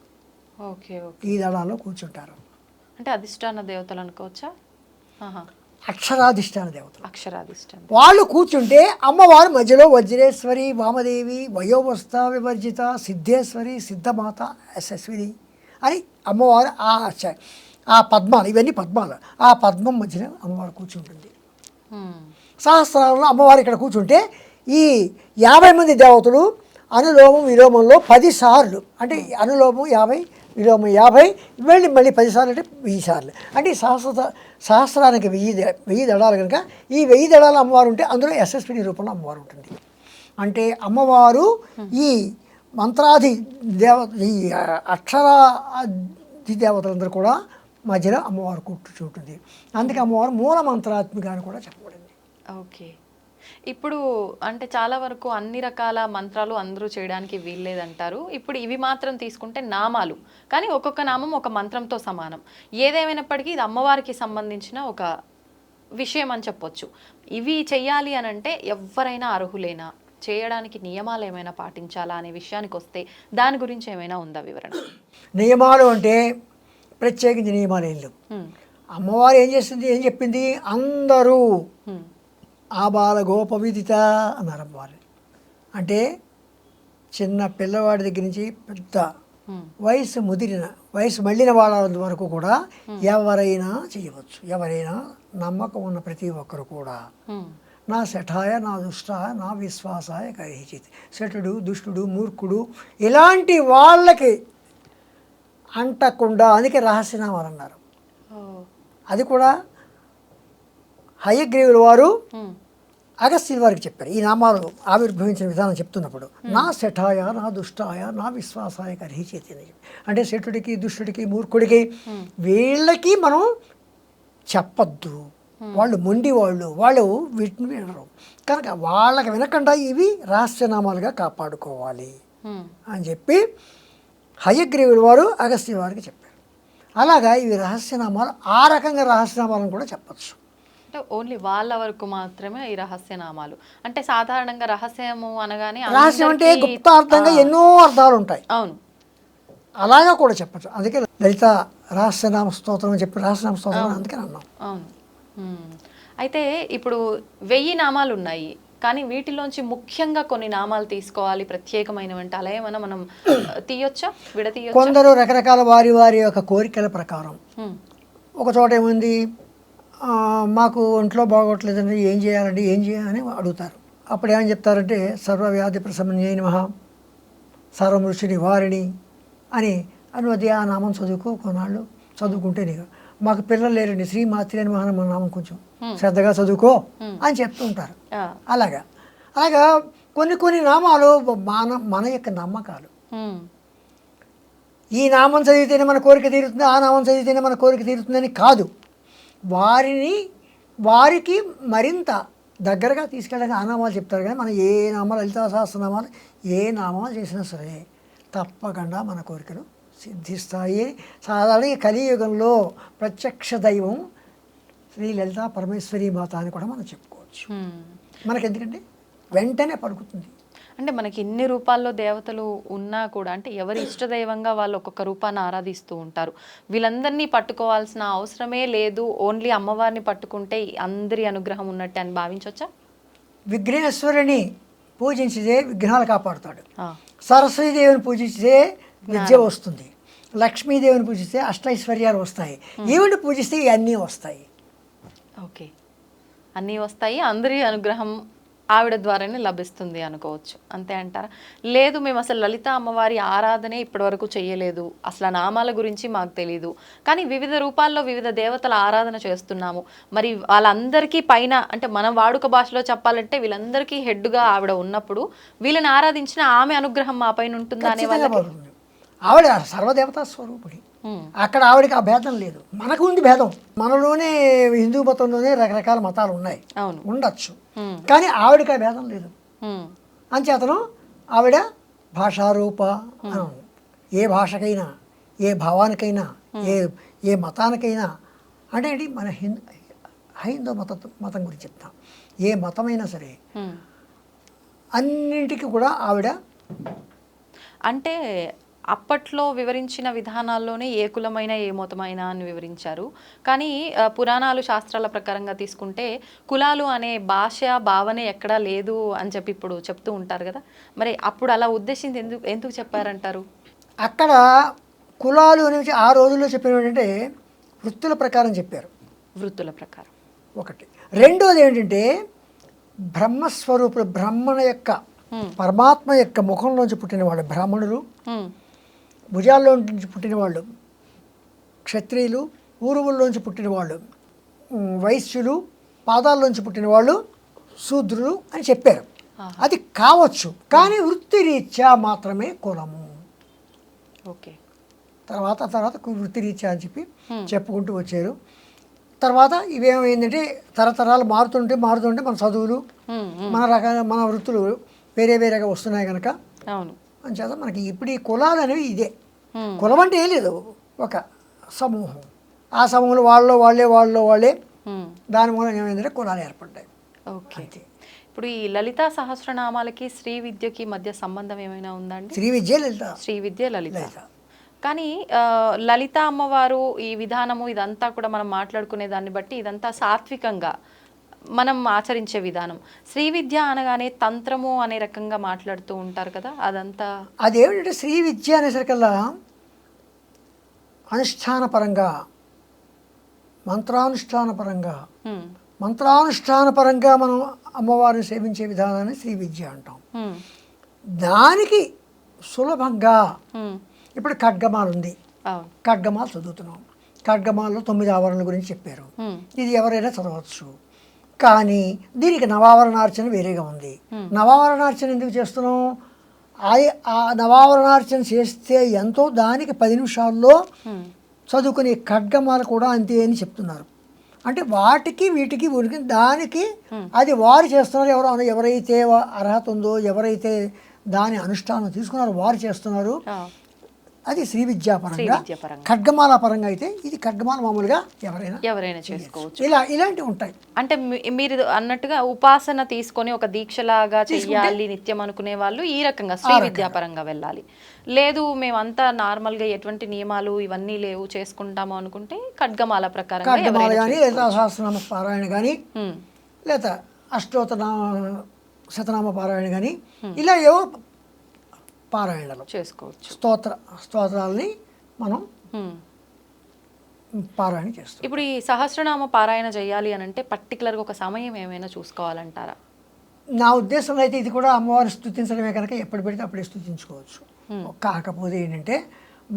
ఈ దళాల్లో కూర్చుంటారు. అంటే అధిష్టాన దేవతలు అనుకోవచ్చా? అక్షరాధిష్టాన దేవతలు. అక్షరాధిష్టాన వాళ్ళు కూర్చుంటే అమ్మవారు మధ్యలో వజ్రేశ్వరి వామదేవి వయోవస్థ వివర్జిత సిద్ధేశ్వరి సిద్ధమాత యశస్విని అని అమ్మవారు ఆ పద్మాలు, ఇవన్నీ పద్మాలు, ఆ పద్మం మధ్యన అమ్మవారు కూర్చుంటుంది. సహస్రాలలో అమ్మవారు ఇక్కడ కూర్చుంటే ఈ 50 మంది దేవతలు అనులోమం విలోమంలో 10 సార్లు, అంటే అనులోమం 50 విలోమం 50 వెళ్ళి మళ్ళీ 10 సార్లు అంటే 1000 సార్లు, అంటే ఈ సహస్రానికి 1000 దళాలు కనుక ఈ 1000 దళాల అమ్మవారు ఉంటే అందులో యశస్విని రూపంలో అమ్మవారు ఉంటుంది. అంటే అమ్మవారు ఈ మంత్రాది ఈ అక్షరాది దేవతలందరూ కూడా మధ్యలో అమ్మవారు కూర్చుంటుంది. అందుకే అమ్మవారు మూల మంత్రాత్మిక అని కూడా చెప్పబడింది. ఓకే. ఇప్పుడు అంటే చాలా వరకు అన్ని రకాల మంత్రాలు అందరూ చేయడానికి వీల్లేదంటారు. ఇప్పుడు ఇవి మాత్రం తీసుకుంటే నామాలు, కానీ ఒక్కొక్క నామం ఒక మంత్రంతో సమానం. ఏదేమైనప్పటికీ ఇది అమ్మవారికి సంబంధించిన ఒక విషయం అని చెప్పొచ్చు. ఇవి చెయ్యాలి అని అంటే ఎవరైనా అర్హులేనా, చేయడానికి నియమాలు ఏమైనా పాటించాలా అనే విషయానికి వస్తే దాని గురించి ఏమైనా ఉందా వివరణ? నియమాలు అంటే ప్రత్యేకించి నియమాలు ఏం లేవు. అమ్మవారు ఏం చేస్తుంది, ఏం చెప్పింది, అందరూ ఆబాల గోపవిదిత అన్నారు అమ్మవారు. అంటే చిన్న పిల్లవాడి దగ్గర నుంచి పెద్ద వయసు మళ్ళిన వాళ్ళ వరకు కూడా ఎవరైనా చేయవచ్చు. ఎవరైనా నమ్మకం ఉన్న ప్రతి ఒక్కరు కూడా నా శఠాయ నా దుష్టాయ నా విశ్వాసాయ కరిహిచిత్. శఠుడు, దుష్టుడు, మూర్ఖుడు ఇలాంటి వాళ్ళకి అంటకుండా, అందుకే రహస్యనామాలు అన్నారు. అది కూడా హయగ్రీవుల వారు అగస్త్యుల వారికి చెప్పారు. ఈ నామాలు ఆవిర్భవించిన విధానం చెప్తున్నప్పుడు నా శఠాయ నా దుష్టాయ నా విశ్వాసాయ కరిహిచిత్ అని చెప్పి, అంటే శఠుడికి, దుష్టుడికి, మూర్ఖుడికి వీళ్ళకి మనం చెప్పద్దు. వాళ్ళు మొండి వాళ్ళు వీటిని వినరు కనుక వాళ్ళకి వినకుండా ఇవి రహస్యనామాలుగా కాపాడుకోవాలి అని చెప్పి హయగ్రీవుల వారు అగస్త్యుల వారికి చెప్పారు. అలాగా ఇవి రహస్యనామాలు, ఆ రకంగా రహస్యనామాలను కూడా చెప్పచ్చు. అంటే ఓన్లీ వాళ్ళ వరకు మాత్రమే ఈ రహస్యనామాలు. అంటే సాధారణంగా రహస్యము అనగానే రహస్యం అంటే గుప్తార్థంగా ఎన్నో అర్థాలు ఉంటాయి. అవును, అలాగా కూడా చెప్పచ్చు. అందుకే లలిత రహస్యనామ స్తోత్రం అని చెప్పి రహస్యనామ స్తోత్రం అందుకని అన్నాం. అవును. అయితే ఇప్పుడు 1000 నామాలు ఉన్నాయి, కానీ వీటిలోంచి ముఖ్యంగా కొన్ని నామాలు తీసుకోవాలి ప్రత్యేకమైనవంటే అలా ఏమైనా మనం తీయొచ్చా, విడతీయొచ్చా? కొందరు రకరకాల వారి యొక్క కోరికల ప్రకారం ఒక చోట ఏముంది, మాకు ఒంట్లో బాగోట్లేదండి, ఏం చేయాలని అడుగుతారు. అప్పుడు ఏమని చెప్తారంటే సర్వవ్యాధి ప్రశమన్యై నమః సర్వమృష్టి నివారిణి అని అనువది ఆ నామం చదువుకో, కొన్నాళ్ళు చదువుకుంటే నీకు. మాకు పిల్లలు లేరండి, శ్రీమాత్రి అని మన నామం కొంచెం శ్రద్ధగా చదువుకో అని చెప్తూ ఉంటారు. అలాగా కొన్ని నామాలు మన యొక్క నమ్మకాలు. ఈ నామం చదివితేనే మన కోరిక తీరుతుంది, ఆ నామం చదివితేనే మన కోరిక తీరుతుందని కాదు. వారికి మరింత దగ్గరగా తీసుకెళ్ళగా ఆ నామాలు చెప్తారు. కానీ మనం ఏ నామాలు, లలితా సహస్రనామాలు ఏ నామాలు చేసినా సరే తప్పకుండా మన కోరికలు సిద్ధిస్తాయి. సాధారణంగా కలియుగంలో ప్రత్యక్ష దైవం శ్రీ లలితా పరమేశ్వరి మాత అని కూడా మనం చెప్పుకోవచ్చు. మనకి ఎందుకంటే వెంటనే పలుకుతుంది. అంటే మనకి ఇన్ని రూపాల్లో దేవతలు ఉన్నా కూడా, అంటే ఎవరి ఇష్టదైవంగా వాళ్ళు ఒక్కొక్క రూపాన్ని ఆరాధిస్తూ ఉంటారు. వీళ్ళందరినీ పట్టుకోవాల్సిన అవసరమే లేదు, ఓన్లీ అమ్మవారిని పట్టుకుంటే అందరి అనుగ్రహం ఉన్నట్టే అని భావించవచ్చా? విఘ్నేశ్వరుని పూజించితే విఘ్నాలు కాపాడుతాడు. సరస్వతీదేవిని పూజిస్తే విద్య వస్తుంది. లక్ష్మీదేవిని పూజిస్తే అష్టైశ్వర్యాలు వస్తాయి. ఈవిని పూజిస్తే ఇవన్నీ వస్తాయి. ఓకే, అన్నీ వస్తాయి, అందరి అనుగ్రహం ఆవిడ ద్వారానే లభిస్తుంది అనుకోవచ్చు, అంతే అంటారా? లేదు, మేము అసలు లలిత అమ్మవారి ఆరాధనే ఇప్పటివరకు చేయలేదు, అసలు నామాల గురించి మాకు తెలీదు, కానీ వివిధ రూపాల్లో వివిధ దేవతల ఆరాధన చేస్తున్నాము, మరి వాళ్ళందరికీ పైన, అంటే మన వాడుక భాషలో చెప్పాలంటే వీళ్ళందరికీ హెడ్గా ఆవిడ ఉన్నప్పుడు వీళ్ళని ఆరాధించిన ఆమె అనుగ్రహం మా పైన ఉంటుందా అనే వాళ్ళకి? ఆవిడ సర్వదేవతా స్వరూపుడి. అక్కడ ఆవిడకి ఆ భేదం లేదు. మనకు ఉంది భేదం. మనలోనే హిందూ మతంలోనే రకరకాల మతాలు ఉన్నాయి, ఉండొచ్చు, కానీ ఆవిడకి ఆ భేదం లేదు. అంచేతను ఆవిడ భాషారూప, ఏ భాషకైనా, ఏ భావానికైనా, ఏ మతానికైనా, అంటే ఏంటి, మన హైందవ మతం గురించి చెప్తాం. ఏ మతమైనా సరే అన్నింటికి కూడా ఆవిడ, అంటే అప్పట్లో వివరించిన విధానాల్లోనే ఏ కులమైన ఏ మతమైన అని వివరించారు. కానీ పురాణాలు శాస్త్రాల ప్రకారంగా తీసుకుంటే కులాలు అనే భాష భావనే ఎక్కడా లేదు అని చెప్పి ఇప్పుడు చెప్తూ ఉంటారు కదా, మరి అప్పుడు అలా ఉద్దేశించి ఎందుకు చెప్పారంటారు? అక్కడ కులాలు అనేవి ఆ రోజుల్లో చెప్పినవి ఏంటంటే వృత్తుల ప్రకారం చెప్పారు వృత్తుల ప్రకారం ఒకటి. రెండోది ఏంటంటే బ్రహ్మస్వరూపులు, బ్రహ్మణ యొక్క పరమాత్మ యొక్క ముఖంలోంచి పుట్టిన వాళ్ళు బ్రాహ్మణులు, భుజాల్లో నుంచి పుట్టిన వాళ్ళు క్షత్రియులు, ఊరువుల్లోంచి పుట్టిన వాళ్ళు వైశ్యులు, పాదాల్లోంచి పుట్టిన వాళ్ళు శూద్రులు అని చెప్పారు. అది కావచ్చు, కానీ వృత్తిరీత్యా మాత్రమే కులము. ఓకే. తర్వాత వృత్తిరీత్యా అని చెప్పి చెప్పుకుంటూ వచ్చారు. తర్వాత ఇవేమైందంటే తరతరాలు మారుతుంటే మన చదువులు, మన వృత్తులు వేరేగా వస్తున్నాయి కనుక అంచేత మనకి ఇప్పుడు ఈ కులాలు అనేవి ఇదే. కులం అంటే ఏం లేదు, ఒక సమూహం. ఆ సమూహంలో వాళ్ళే దాని మూలంగా ఏమైందంటే కులాలు ఏర్పడ్డాయి. ఓకే. ఇప్పుడు ఈ లలితా సహస్రనామాలకి శ్రీ విద్యకి మధ్య సంబంధం ఏమైనా ఉందండి? శ్రీ విద్య లలిత. కానీ లలిత అమ్మవారు ఈ విధానము ఇదంతా కూడా మనం మాట్లాడుకునే దాన్ని బట్టి ఇదంతా సాత్వికంగా మనం ఆచరించే విధానం. శ్రీ విద్య అనగానే తంత్రము అనే రకంగా మాట్లాడుతూ ఉంటారు కదా, అదంతా అదేమిటంటే శ్రీ విద్య అనేసరికల్లా అనుష్ఠానపరంగా మంత్రానుష్ఠానపరంగా మనం అమ్మవారిని సేవించే విధానాన్ని శ్రీ విద్య అంటాం. దానికి సులభంగా ఇప్పుడు ఖడ్గమాల ఉంది, ఖడ్గమాల చదువుతున్నాం. ఖడ్గమాలలో 9 ఆవరణల గురించి చెప్పారు. ఇది ఎవరైనా చదవచ్చు. కానీ దీనికి నవావరణార్చన వేరేగా ఉంది. నవావరణార్చన ఎందుకు చేస్తున్నాం? ఆ నవావరణార్చన చేస్తే ఎంతో దానికి 10 నిమిషాల్లో చదువుకునే ఖడ్గమాల కూడా అంతే అని చెప్తున్నారు. అంటే వీటికి దానికి అది వారు చేస్తున్నారు. ఎవరైతే అర్హత ఉందో, ఎవరైతే దాని అనుష్ఠానం తీసుకున్నారో వారు చేస్తున్నారు. అది శ్రీ విద్యాపరంగా. ఖడ్గమాల పరంగా అయితే ఇది ఖడ్గమాల మామూలుగా ఎవరైనా చేసుకోవచ్చు. ఇలాంటివి ఉంటాయి. అంటే మీరు అన్నట్టుగా ఉపాసన తీసుకొని ఒక దీక్షలాగా చెయ్యాలి నిత్యం అనుకునే వాళ్ళు ఈ రకంగా శ్రీ విద్యాపరంగా వెళ్ళాలి. లేదు మేమంతా నార్మల్గా ఎటువంటి నియమాలు ఇవన్నీ లేవు చేసుకుంటాము అనుకుంటే ఖడ్గమాల ప్రకారం కానీ లేదా సహస్రనామ పారాయణ కానీ లేదా శతనామ పారాయణ కానీ ఇలా ఏవో పారాయణలు చేసుకోవచ్చు. స్తోత్రాలని మనం పారాయణ చేస్తాం. ఇప్పుడు ఈ సహస్రనామ పారాయణ చేయాలి అని అంటే పర్టికులర్గా ఒక సమయం ఏమైనా చూసుకోవాలంటారా? నా ఉద్దేశంలో అయితే ఇది కూడా అమ్మవారిని స్తుతించడమే కనుక ఎప్పుడు పెడితే అప్పుడే స్తుతించుకోవచ్చు. కాకపోతే ఏంటంటే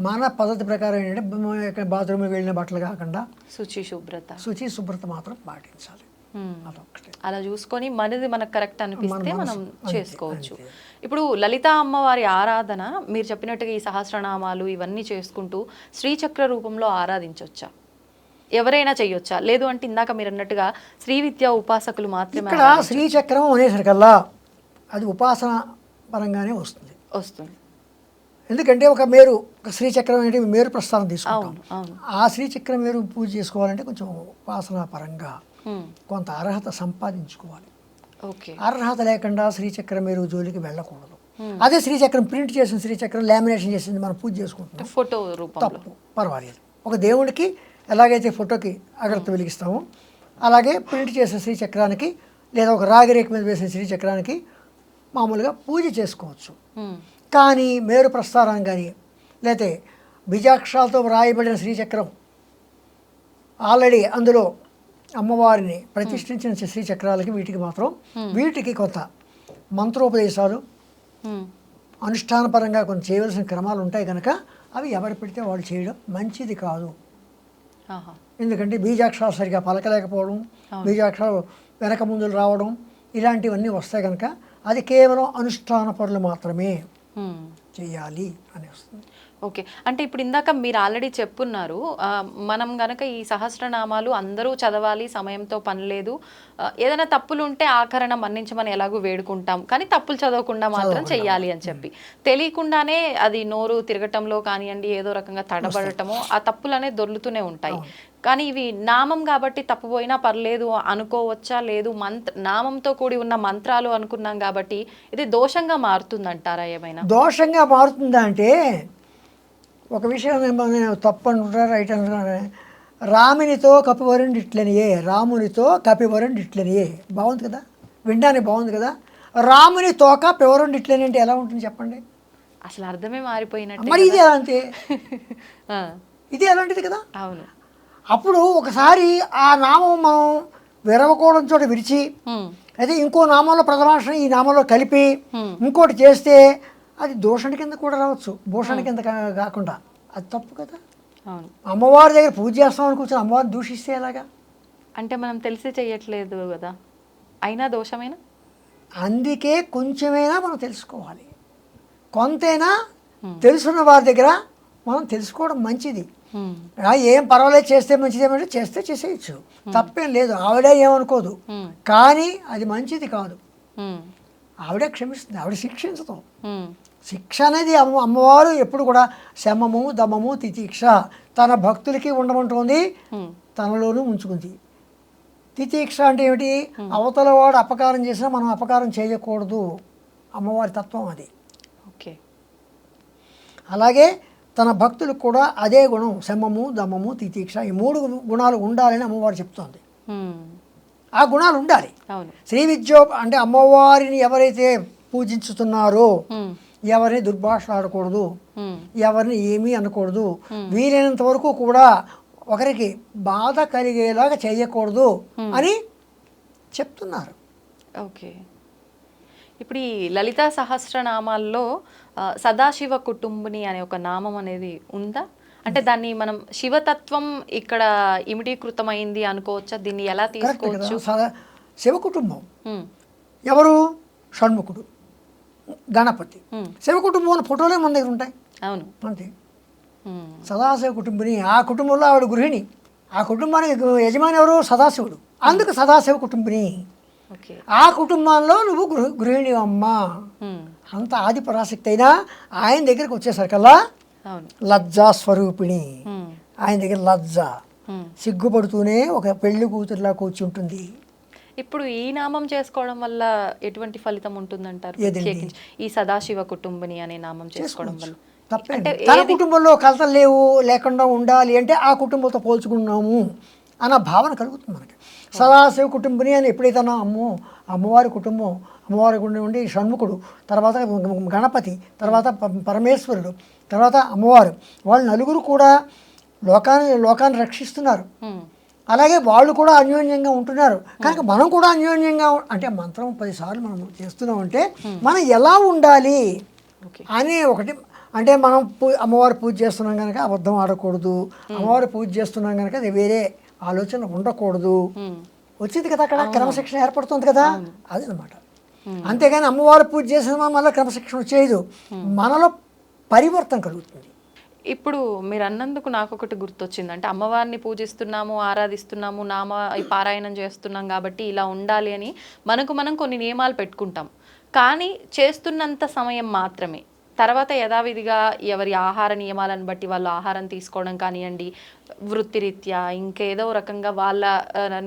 మన పద్ధతి ప్రకారం ఏంటంటే బాత్రూమ్కి వెళ్ళిన బట్టలు కాకుండా శుచి శుభ్రత మాత్రం పాటించాలి. అలా చూసుకొని మనది మనకు కరెక్ట్ అనిపిస్తే మనం చేసుకోవచ్చు. ఇప్పుడు లలితా అమ్మవారి ఆరాధన మీరు చెప్పినట్టుగా ఈ సహస్రనామాలు ఇవన్నీ చేసుకుంటూ శ్రీచక్ర రూపంలో ఆరాధించవచ్చా? ఎవరైనా చేయొచ్చా? లేదు అంటే ఇందాక మీరు అన్నట్టుగా శ్రీ విద్యా ఉపాసకులు మాత్రమే? ఇక్కడ శ్రీచక్రం అనేసరికల్లా అది ఉపాసన పరంగానే వస్తుంది. ఎందుకంటే ఒక శ్రీచక్రం అంటే మేరు ప్రస్థానం తీసుకుంటాం. ఆ శ్రీచక్రం మేరు పూజ చేసుకోవాలంటే కొంచెం ఉపాసన పరంగా కొంత అర్హత సంపాదించుకోవాలి. అర్హత లేకుండా శ్రీచక్రం మీరు జోలికి వెళ్ళకూడదు. అదే శ్రీచక్రం ప్రింట్ చేసిన శ్రీచక్రం లామినేషన్ చేసింది మనం పూజ చేసుకుంటున్నాం, ఫోటో రూపంలో తప్పు, పర్వాలేదు. ఒక దేవుడికి ఎలాగైతే ఫోటోకి అగరత్తి వెలిగిస్తామో అలాగే ప్రింట్ చేసిన శ్రీచక్రానికి లేదా ఒక రాగి రేఖ మీద వేసిన శ్రీచక్రానికి మామూలుగా పూజ చేసుకోవచ్చు. కానీ మేరు ప్రస్థానం కానీ లేకపోతే బీజాక్షరాలతో వ్రాయబడిన శ్రీచక్రం ఆల్రెడీ అందులో అమ్మవారిని ప్రతిష్ఠించిన శ్రీచక్రాలకి వీటికి కొంత మంత్రోపదేశాలు అనుష్ఠానపరంగా కొంచెం చేయవలసిన క్రమాలు ఉంటాయి కనుక అవి ఎవరు పెడితే వాళ్ళు చేయడం మంచిది కాదు. ఎందుకంటే బీజాక్షరాలు సరిగా పలకలేకపోవడం, బీజాక్షరాలు వెనక ముందులు రావడం ఇలాంటివన్నీ వస్తాయి కనుక అది కేవలం అనుష్ఠాన పనులు మాత్రమే చేయాలి అని వస్తుంది. ఓకే. అంటే ఇప్పుడు ఇందాక మీరు ఆల్రెడీ చెప్పున్నారు, మనం గనక ఈ సహస్రనామాలు అందరూ చదవాలి, సమయంతో పని లేదు, ఏదైనా తప్పులు ఉంటే ఆఖరణ మన్నించమని ఎలాగూ వేడుకుంటాం, కానీ తప్పులు చదవకుండా మాత్రం చెయ్యాలి అని చెప్పి తెలియకుండానే అది నోరు తిరగటంలో కానివ్వండి, ఏదో రకంగా తడబడటమో ఆ తప్పులు అనేది దొర్లుతూనే ఉంటాయి. కానీ ఇవి నామం కాబట్టి తప్పుపోయినా పర్లేదు అనుకోవచ్చా? లేదు నామంతో కూడి ఉన్న మంత్రాలు అనుకున్నాం కాబట్టి ఇది దోషంగా మారుతుందంటారా? ఏమైనా దోషంగా మారుతుందా అంటే ఒక విషయం తప్పు అంటున్నారు, రైట్ అంటున్నారు. రామునితో కపివరుండిట్లనియే, రామునితో కపివరుండిట్లనియే. బాగుంది కదా, వినడానికి బాగుంది కదా. రాముని తోక పివరుండిట్లని అంటే ఎలా ఉంటుంది చెప్పండి? అసలు అర్థమే మారిపోయినట్టు. మరి ఇది అలాంటి ఇది అలాంటిది కదా. అవును. అప్పుడు ఒకసారి ఆ నామం మనం విరవకోవడం చోట విరిచి అయితే ఇంకో నామంలో ప్రథమాక్షరం ఈ నామంలో కలిపి ఇంకోటి చేస్తే అది దోషణ కింద కూడా రావచ్చు, భూషణ కింద కాకుండా. అది తప్పు కదా. అవును. అమ్మవారి దగ్గర పూజ చేస్తామని కూర్చొని అమ్మవారిని దూషిస్తే ఎలాగా? అంటే మనం తెలిసి చెయ్యట్లేదు కదా, అయినా దోషమైనా. అందుకే కొంచెమైనా మనం తెలుసుకోవాలి, కొంతైనా తెలుసున్న వారి దగ్గర మనం తెలుసుకోవడం మంచిది. ఏం పర్వాలేదు, చేస్తే మంచిదేమంటే చేస్తే చేసేయచ్చు, తప్పేం లేదు, ఆవిడే ఏమనుకోదు. కానీ అది మంచిది కాదు. ఆవిడే క్షమిస్తుంది, ఆవిడ శిక్షించదు. శిక్ష అనేది అమ్మవారు ఎప్పుడు కూడా శమము దమము తితీక్ష తన భక్తులకి ఉండమంటోంది, తనలోనూ ఉంచుకుంది. తితీక్ష అంటే ఏమిటి? అవతల వాడు అపకారం చేసినా మనం అపకారం చేయకూడదు, అమ్మవారి తత్వం అది. ఓకే. అలాగే తన భక్తులకు కూడా అదే గుణం, శమము దమము తితీక్ష, ఈ 3 గుణాలు ఉండాలని అమ్మవారు చెప్తోంది. ఆ గుణాలు ఉండాలి. శ్రీ విద్యో అంటే అమ్మవారిని ఎవరైతే పూజించుతున్నారో ఎవరిని దుర్భాషలాడకూడదు, ఎవరిని ఏమీ అనకూడదు, వీలైనంత వరకు కూడా ఒకరికి బాధ కలిగేలాగా చేయకూడదు అని చెప్తున్నారు. ఓకే. ఇప్పుడు ఈ లలితా సహస్రనామాల్లో సదాశివ కుటుంబిని అనే ఒక నామం అనేది ఉందా? అంటే దాన్ని మనం శివతత్వం ఇక్కడ ఇమిడీకృతమైంది అనుకోవచ్చా? దీన్ని ఎలా తీసుకోవచ్చు? శివ కుటుంబం ఎవరు? షణ్ముఖుడు, గణపతి. శివ కుటుంబం అనే ఫోటోలే మన దగ్గర ఉంటాయి. అవును, అంతే. సదాశివ కుటుంబిని, ఆ కుటుంబంలో ఆవిడ గృహిణి, ఆ కుటుంబానికి యజమాని ఎవరు? సదాశివుడు. అందుకు సదాశివ కుటుంబిని. ఆ కుటుంబంలో నువ్వు గృహిణి అమ్మ. అంత ఆది పరాశక్తి అయినా ఆయన దగ్గరికి వచ్చేసరికల్లా లజ్జా స్వరూపిణి. ఆయన దగ్గర లజ్జ, సిగ్గుపడుతూనే ఒక పెళ్లి కూతురులా కూర్చుంటుంది. ఇప్పుడు ఈ నామం చేసుకోవడం వల్ల ఎటువంటి ఫలితం ఉంటుందంటారు? ఈ సదాశివ కుటుంబిని అనే నామం చేసుకోవడం వల్ల తప్పే. తన కుటుంబంలో కలతలు లేకుండా ఉండాలి అంటే ఆ కుటుంబంతో పోల్చుకున్నాము అన్న భావన కలుగుతుంది మనకి. సదాశివ కుటుంబిని అని ఎప్పుడైతే అమ్మవారి కుటుంబం, అమ్మవారి ఉండి షణ్ముఖుడు, తర్వాత గణపతి, తర్వాత పరమేశ్వరుడు, తర్వాత అమ్మవారు, వాళ్ళు నలుగురు కూడా లోకాన్ని రక్షిస్తున్నారు. అలాగే వాళ్ళు కూడా అన్యోన్యంగా ఉంటున్నారు. కనుక మనం కూడా అన్యోన్యంగా అంటే మంత్రం 10 సార్లు మనం చేస్తున్నామంటే మనం ఎలా ఉండాలి అనే ఒకటి. అంటే మనం అమ్మవారి పూజ చేస్తున్నాం కనుక అబద్ధం ఆడకూడదు, అమ్మవారి పూజ చేస్తున్నాం కనుక అది వేరే ఆలోచన ఉండకూడదు. వచ్చింది కదా, అక్కడ క్రమశిక్షణ ఏర్పడుతుంది కదా, అది అనమాట. అంతేగాని అమ్మవారి పూజ చేసిన మళ్ళీ క్రమశిక్షణ వచ్చేది, మనలో పరివర్తన కలుగుతుంది. ఇప్పుడు మీరు అన్నందుకు నాకు ఒకటి గుర్తొచ్చింది. అంటే అమ్మవారిని పూజిస్తున్నాము, ఆరాధిస్తున్నాము, పారాయణం చేస్తున్నాం కాబట్టి ఇలా ఉండాలి అని మనం కొన్ని నియమాలు పెట్టుకుంటాం. కానీ చేస్తున్నంత సమయం మాత్రమే. తర్వాత యథావిధిగా ఎవరి ఆహార నియమాలను బట్టి వాళ్ళు ఆహారం తీసుకోవడం కానివ్వండి, వృత్తిరీత్యా ఇంకేదో రకంగా వాళ్ళ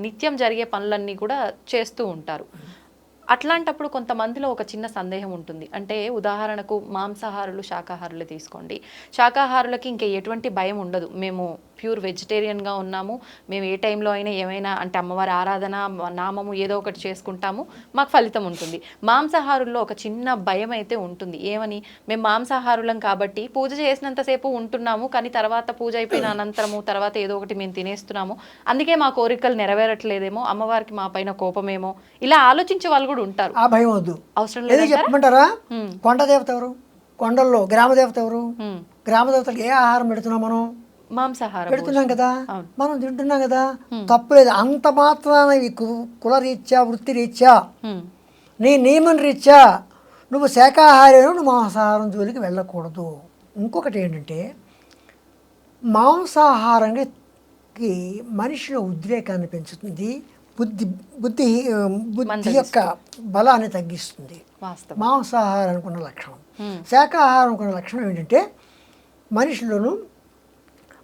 నిత్యం జరిగే పనులన్నీ కూడా చేస్తూ ఉంటారు. అట్లాంటప్పుడు కొంతమందిలో ఒక చిన్న సందేహం ఉంటుంది. అంటే ఉదాహరణకు మాంసాహారులు, శాకాహారులు తీసుకోండి. శాకాహారులకి ఇంకా ఎటువంటి భయం ఉండదు, మేము ప్యూర్ వెజిటేరియన్గా ఉన్నాము, మేము ఏ టైంలో అయినా ఏమైనా అంటే అమ్మవారి ఆరాధన నామము ఏదో ఒకటి చేసుకుంటాము, మాకు ఫలితం ఉంటుంది. మాంసాహారుల్లో ఒక చిన్న భయం అయితే ఉంటుంది. ఏమని? మేము మాంసాహారులం కాబట్టి పూజ చేసినంతసేపు ఉంటున్నాము, కానీ తర్వాత పూజ అయిపోయిన అనంతరము తర్వాత ఏదో ఒకటి మేము తినేస్తున్నాము, అందుకే మా కోరికలు నెరవేరట్లేదేమో, అమ్మవారికి మా పైన కోపమేమో, ఇలా ఆలోచించే వాళ్ళు కూడా ఉంటారు. ఆ భయం వద్దు, అవసరం లేదు. చెప్పమంటారా? కొండ దేవత ఎవరు? కొండల్లో గ్రామ దేవత ఎవరు? గ్రామ దేవతలకు ఏ ఆహారం పెడుతున్నాం? మనం మాంసాహారం పెడుతున్నాం కదా, మనం తింటున్నాం కదా, తప్పులేదు. అంత మాత్రాన కులరీత్యా, వృత్తిరీత్యా, నీ నియమం రీత్యా నువ్వు శాకాహారి, నువ్వు మాంసాహారం జోలికి వెళ్ళకూడదు. ఇంకొకటి ఏంటంటే మాంసాహారానికి మనిషిలో ఉద్రేకాన్ని పెంచుతుంది, బుద్ధి యొక్క బలాన్ని తగ్గిస్తుంది. మాంసాహారానికి ఉన్న లక్షణం. శాకాహారానికి ఉన్న లక్షణం ఏంటంటే మనిషిలోనూ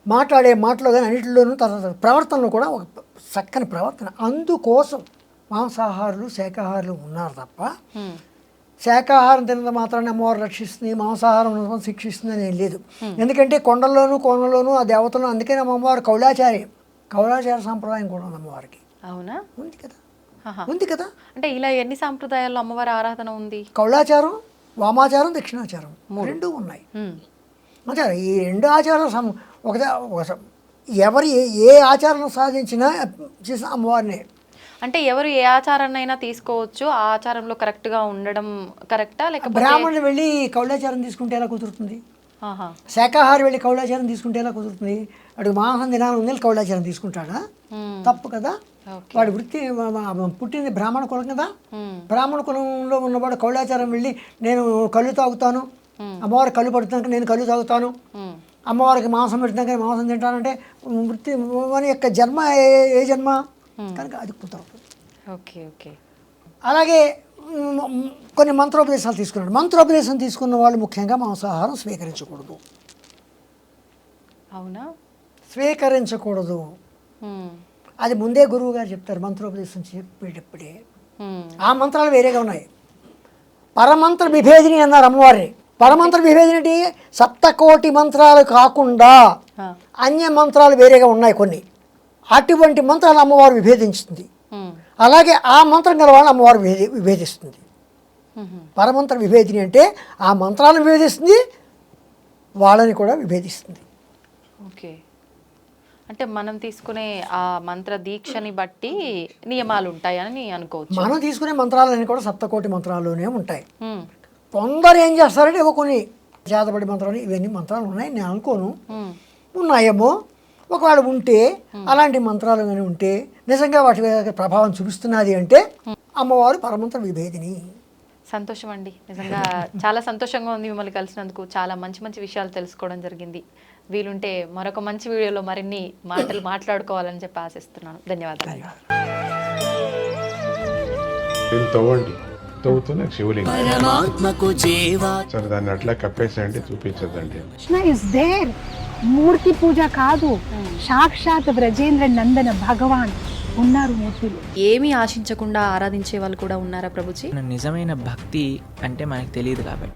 మాట్లాడే మాటలో కానీ అన్నింటిలోనూ తర్వాత ప్రవర్తనలో కూడా ఒక చక్కని ప్రవర్తన. అందుకోసం మాంసాహారులు శాకాహారులు ఉన్నారు తప్ప శాకాహారం తినడం మాత్రాన్ని అమ్మవారు రక్షిస్తుంది, మాంసాహారం శిక్షిస్తుంది అని ఏం లేదు. ఎందుకంటే కోనలోనూ ఆ దేవతలను, అందుకని అమ్మవారు కౌలాచార సాంప్రదాయం కూడా ఉంది అమ్మవారికి. అవునా? ఉంది కదా. అంటే ఇలా ఎన్ని సాంప్రదాయాల్లో అమ్మవారి ఆరాధన ఉంది? కౌలాచారం వామాచారం దక్షిణాచారం రెండూ ఉన్నాయి. అంటే ఈ రెండు ఆచారం ఎవరు ఏ ఆచారం సాధించినా చేసిన అమ్మవారినే. అంటే ఎవరు ఏ ఆచారాన్ని అయినా తీసుకోవచ్చు, ఆ ఆచారంలో కరెక్ట్గా ఉండడం కరెక్టా లేకపోతే బ్రాహ్మణులు వెళ్ళి కౌలాచారం తీసుకుంటే ఎలా కుదురుతుంది? ఆహా. శాకాహారి వెళ్ళి కౌలాచారం తీసుకుంటే ఎలా కుదురుతుంది? వాడికి మాంసం తినాలని ఉంది కౌలాచారం తీసుకుంటాడా? తప్పు కదా. వాడి వృత్తి పుట్టింది బ్రాహ్మణ కులం కదా. బ్రాహ్మణ కులంలో ఉన్నవాడు కౌలాచారం వెళ్ళి నేను కళ్ళు తాగుతాను, అమ్మవారికి కళ్ళు పడుతున్నాక నేను కళ్ళు తాగుతాను, అమ్మవారికి మాంసం పెడుతున్నాక మాంసం తింటానంటే వృత్తి మన యొక్క జన్మ ఏ జన్మ కనుక అది కుదరదు. Okay okay. అలాగే కొన్ని మంత్రోపదేశాలు తీసుకున్నాడు. మంత్రోపదేశం తీసుకున్న వాళ్ళు ముఖ్యంగా మాంసాహారం స్వీకరించకూడదు. అవునా? స్వీకరించకూడదు. అది ముందే గురువు గారు చెప్తారు మంత్రోపదేశం చెప్పేటప్పుడే. ఆ మంత్రాలు వేరేగా ఉన్నాయి. పరమంత్ర విభేదిని అన్నారు అమ్మవారిని. పరమంత్ర విభేదిని అంటే 7 మంత్రాలు కాకుండా అన్య మంత్రాలు వేరేగా ఉన్నాయి కొన్ని. అటువంటి మంత్రాలు అమ్మవారు విభేదించుతుంది. అలాగే ఆ మంత్రం గల వాళ్ళు అమ్మవారు విభేదిస్తుంది. పరమంత్ర విభేదిని అంటే ఆ మంత్రాలను విభేదిస్తుంది, వాళ్ళని కూడా విభేదిస్తుంది. ఓకే. అంటే మనం తీసుకునే ఆ మంత్ర దీక్షని బట్టి నియమాలు ఉంటాయని అనుకోవచ్చు. మనం తీసుకునే మంత్రాలన్నీ కూడా 7 మంత్రాల్లోనే ఉంటాయి. కొందరు ఏం చేస్తారంటే కొన్ని జాతపడి మంత్రాలు ఇవన్నీ మంత్రాలు ఉన్నాయి నేను అనుకోను, ఉన్నాయేమో. ఒకవేళ ఉంటే అలాంటి మంత్రాలు కానీ ఉంటే నిజంగా వాటి మీద ప్రభావం చూపిస్తున్నది అంటే అమ్మవారు పరమంత్ర విభేదిని. సంతోషం అండి, నిజంగా చాలా సంతోషంగా ఉంది మిమ్మల్ని కలిసినందుకు. చాలా మంచి మంచి విషయాలు తెలుసుకోవడం జరిగింది. వీలుంటే మరొక మంచి వీడియోలో మరిన్ని మాటలు మాట్లాడుకోవాలని చెప్పి ఆశిస్తున్నాను. ధన్యవాదాలు. తవ్వుతూనే శివలింగం సరే దాన్ని అట్లా కప్పేసేయండి, చూపించదండి. Krishna is there. మూర్తి పూజ కాదు, సాక్షాత్ బ్రజేంద్ర నందన భగవాన్ ఉన్నారు మూర్తిలో. ఏమీ ఆశించకుండా ఆరాధించే వాళ్ళు కూడా ఉన్నారా ప్రభుజీ? నిజమైన భక్తి అంటే మనకు తెలియదు కాబట్టి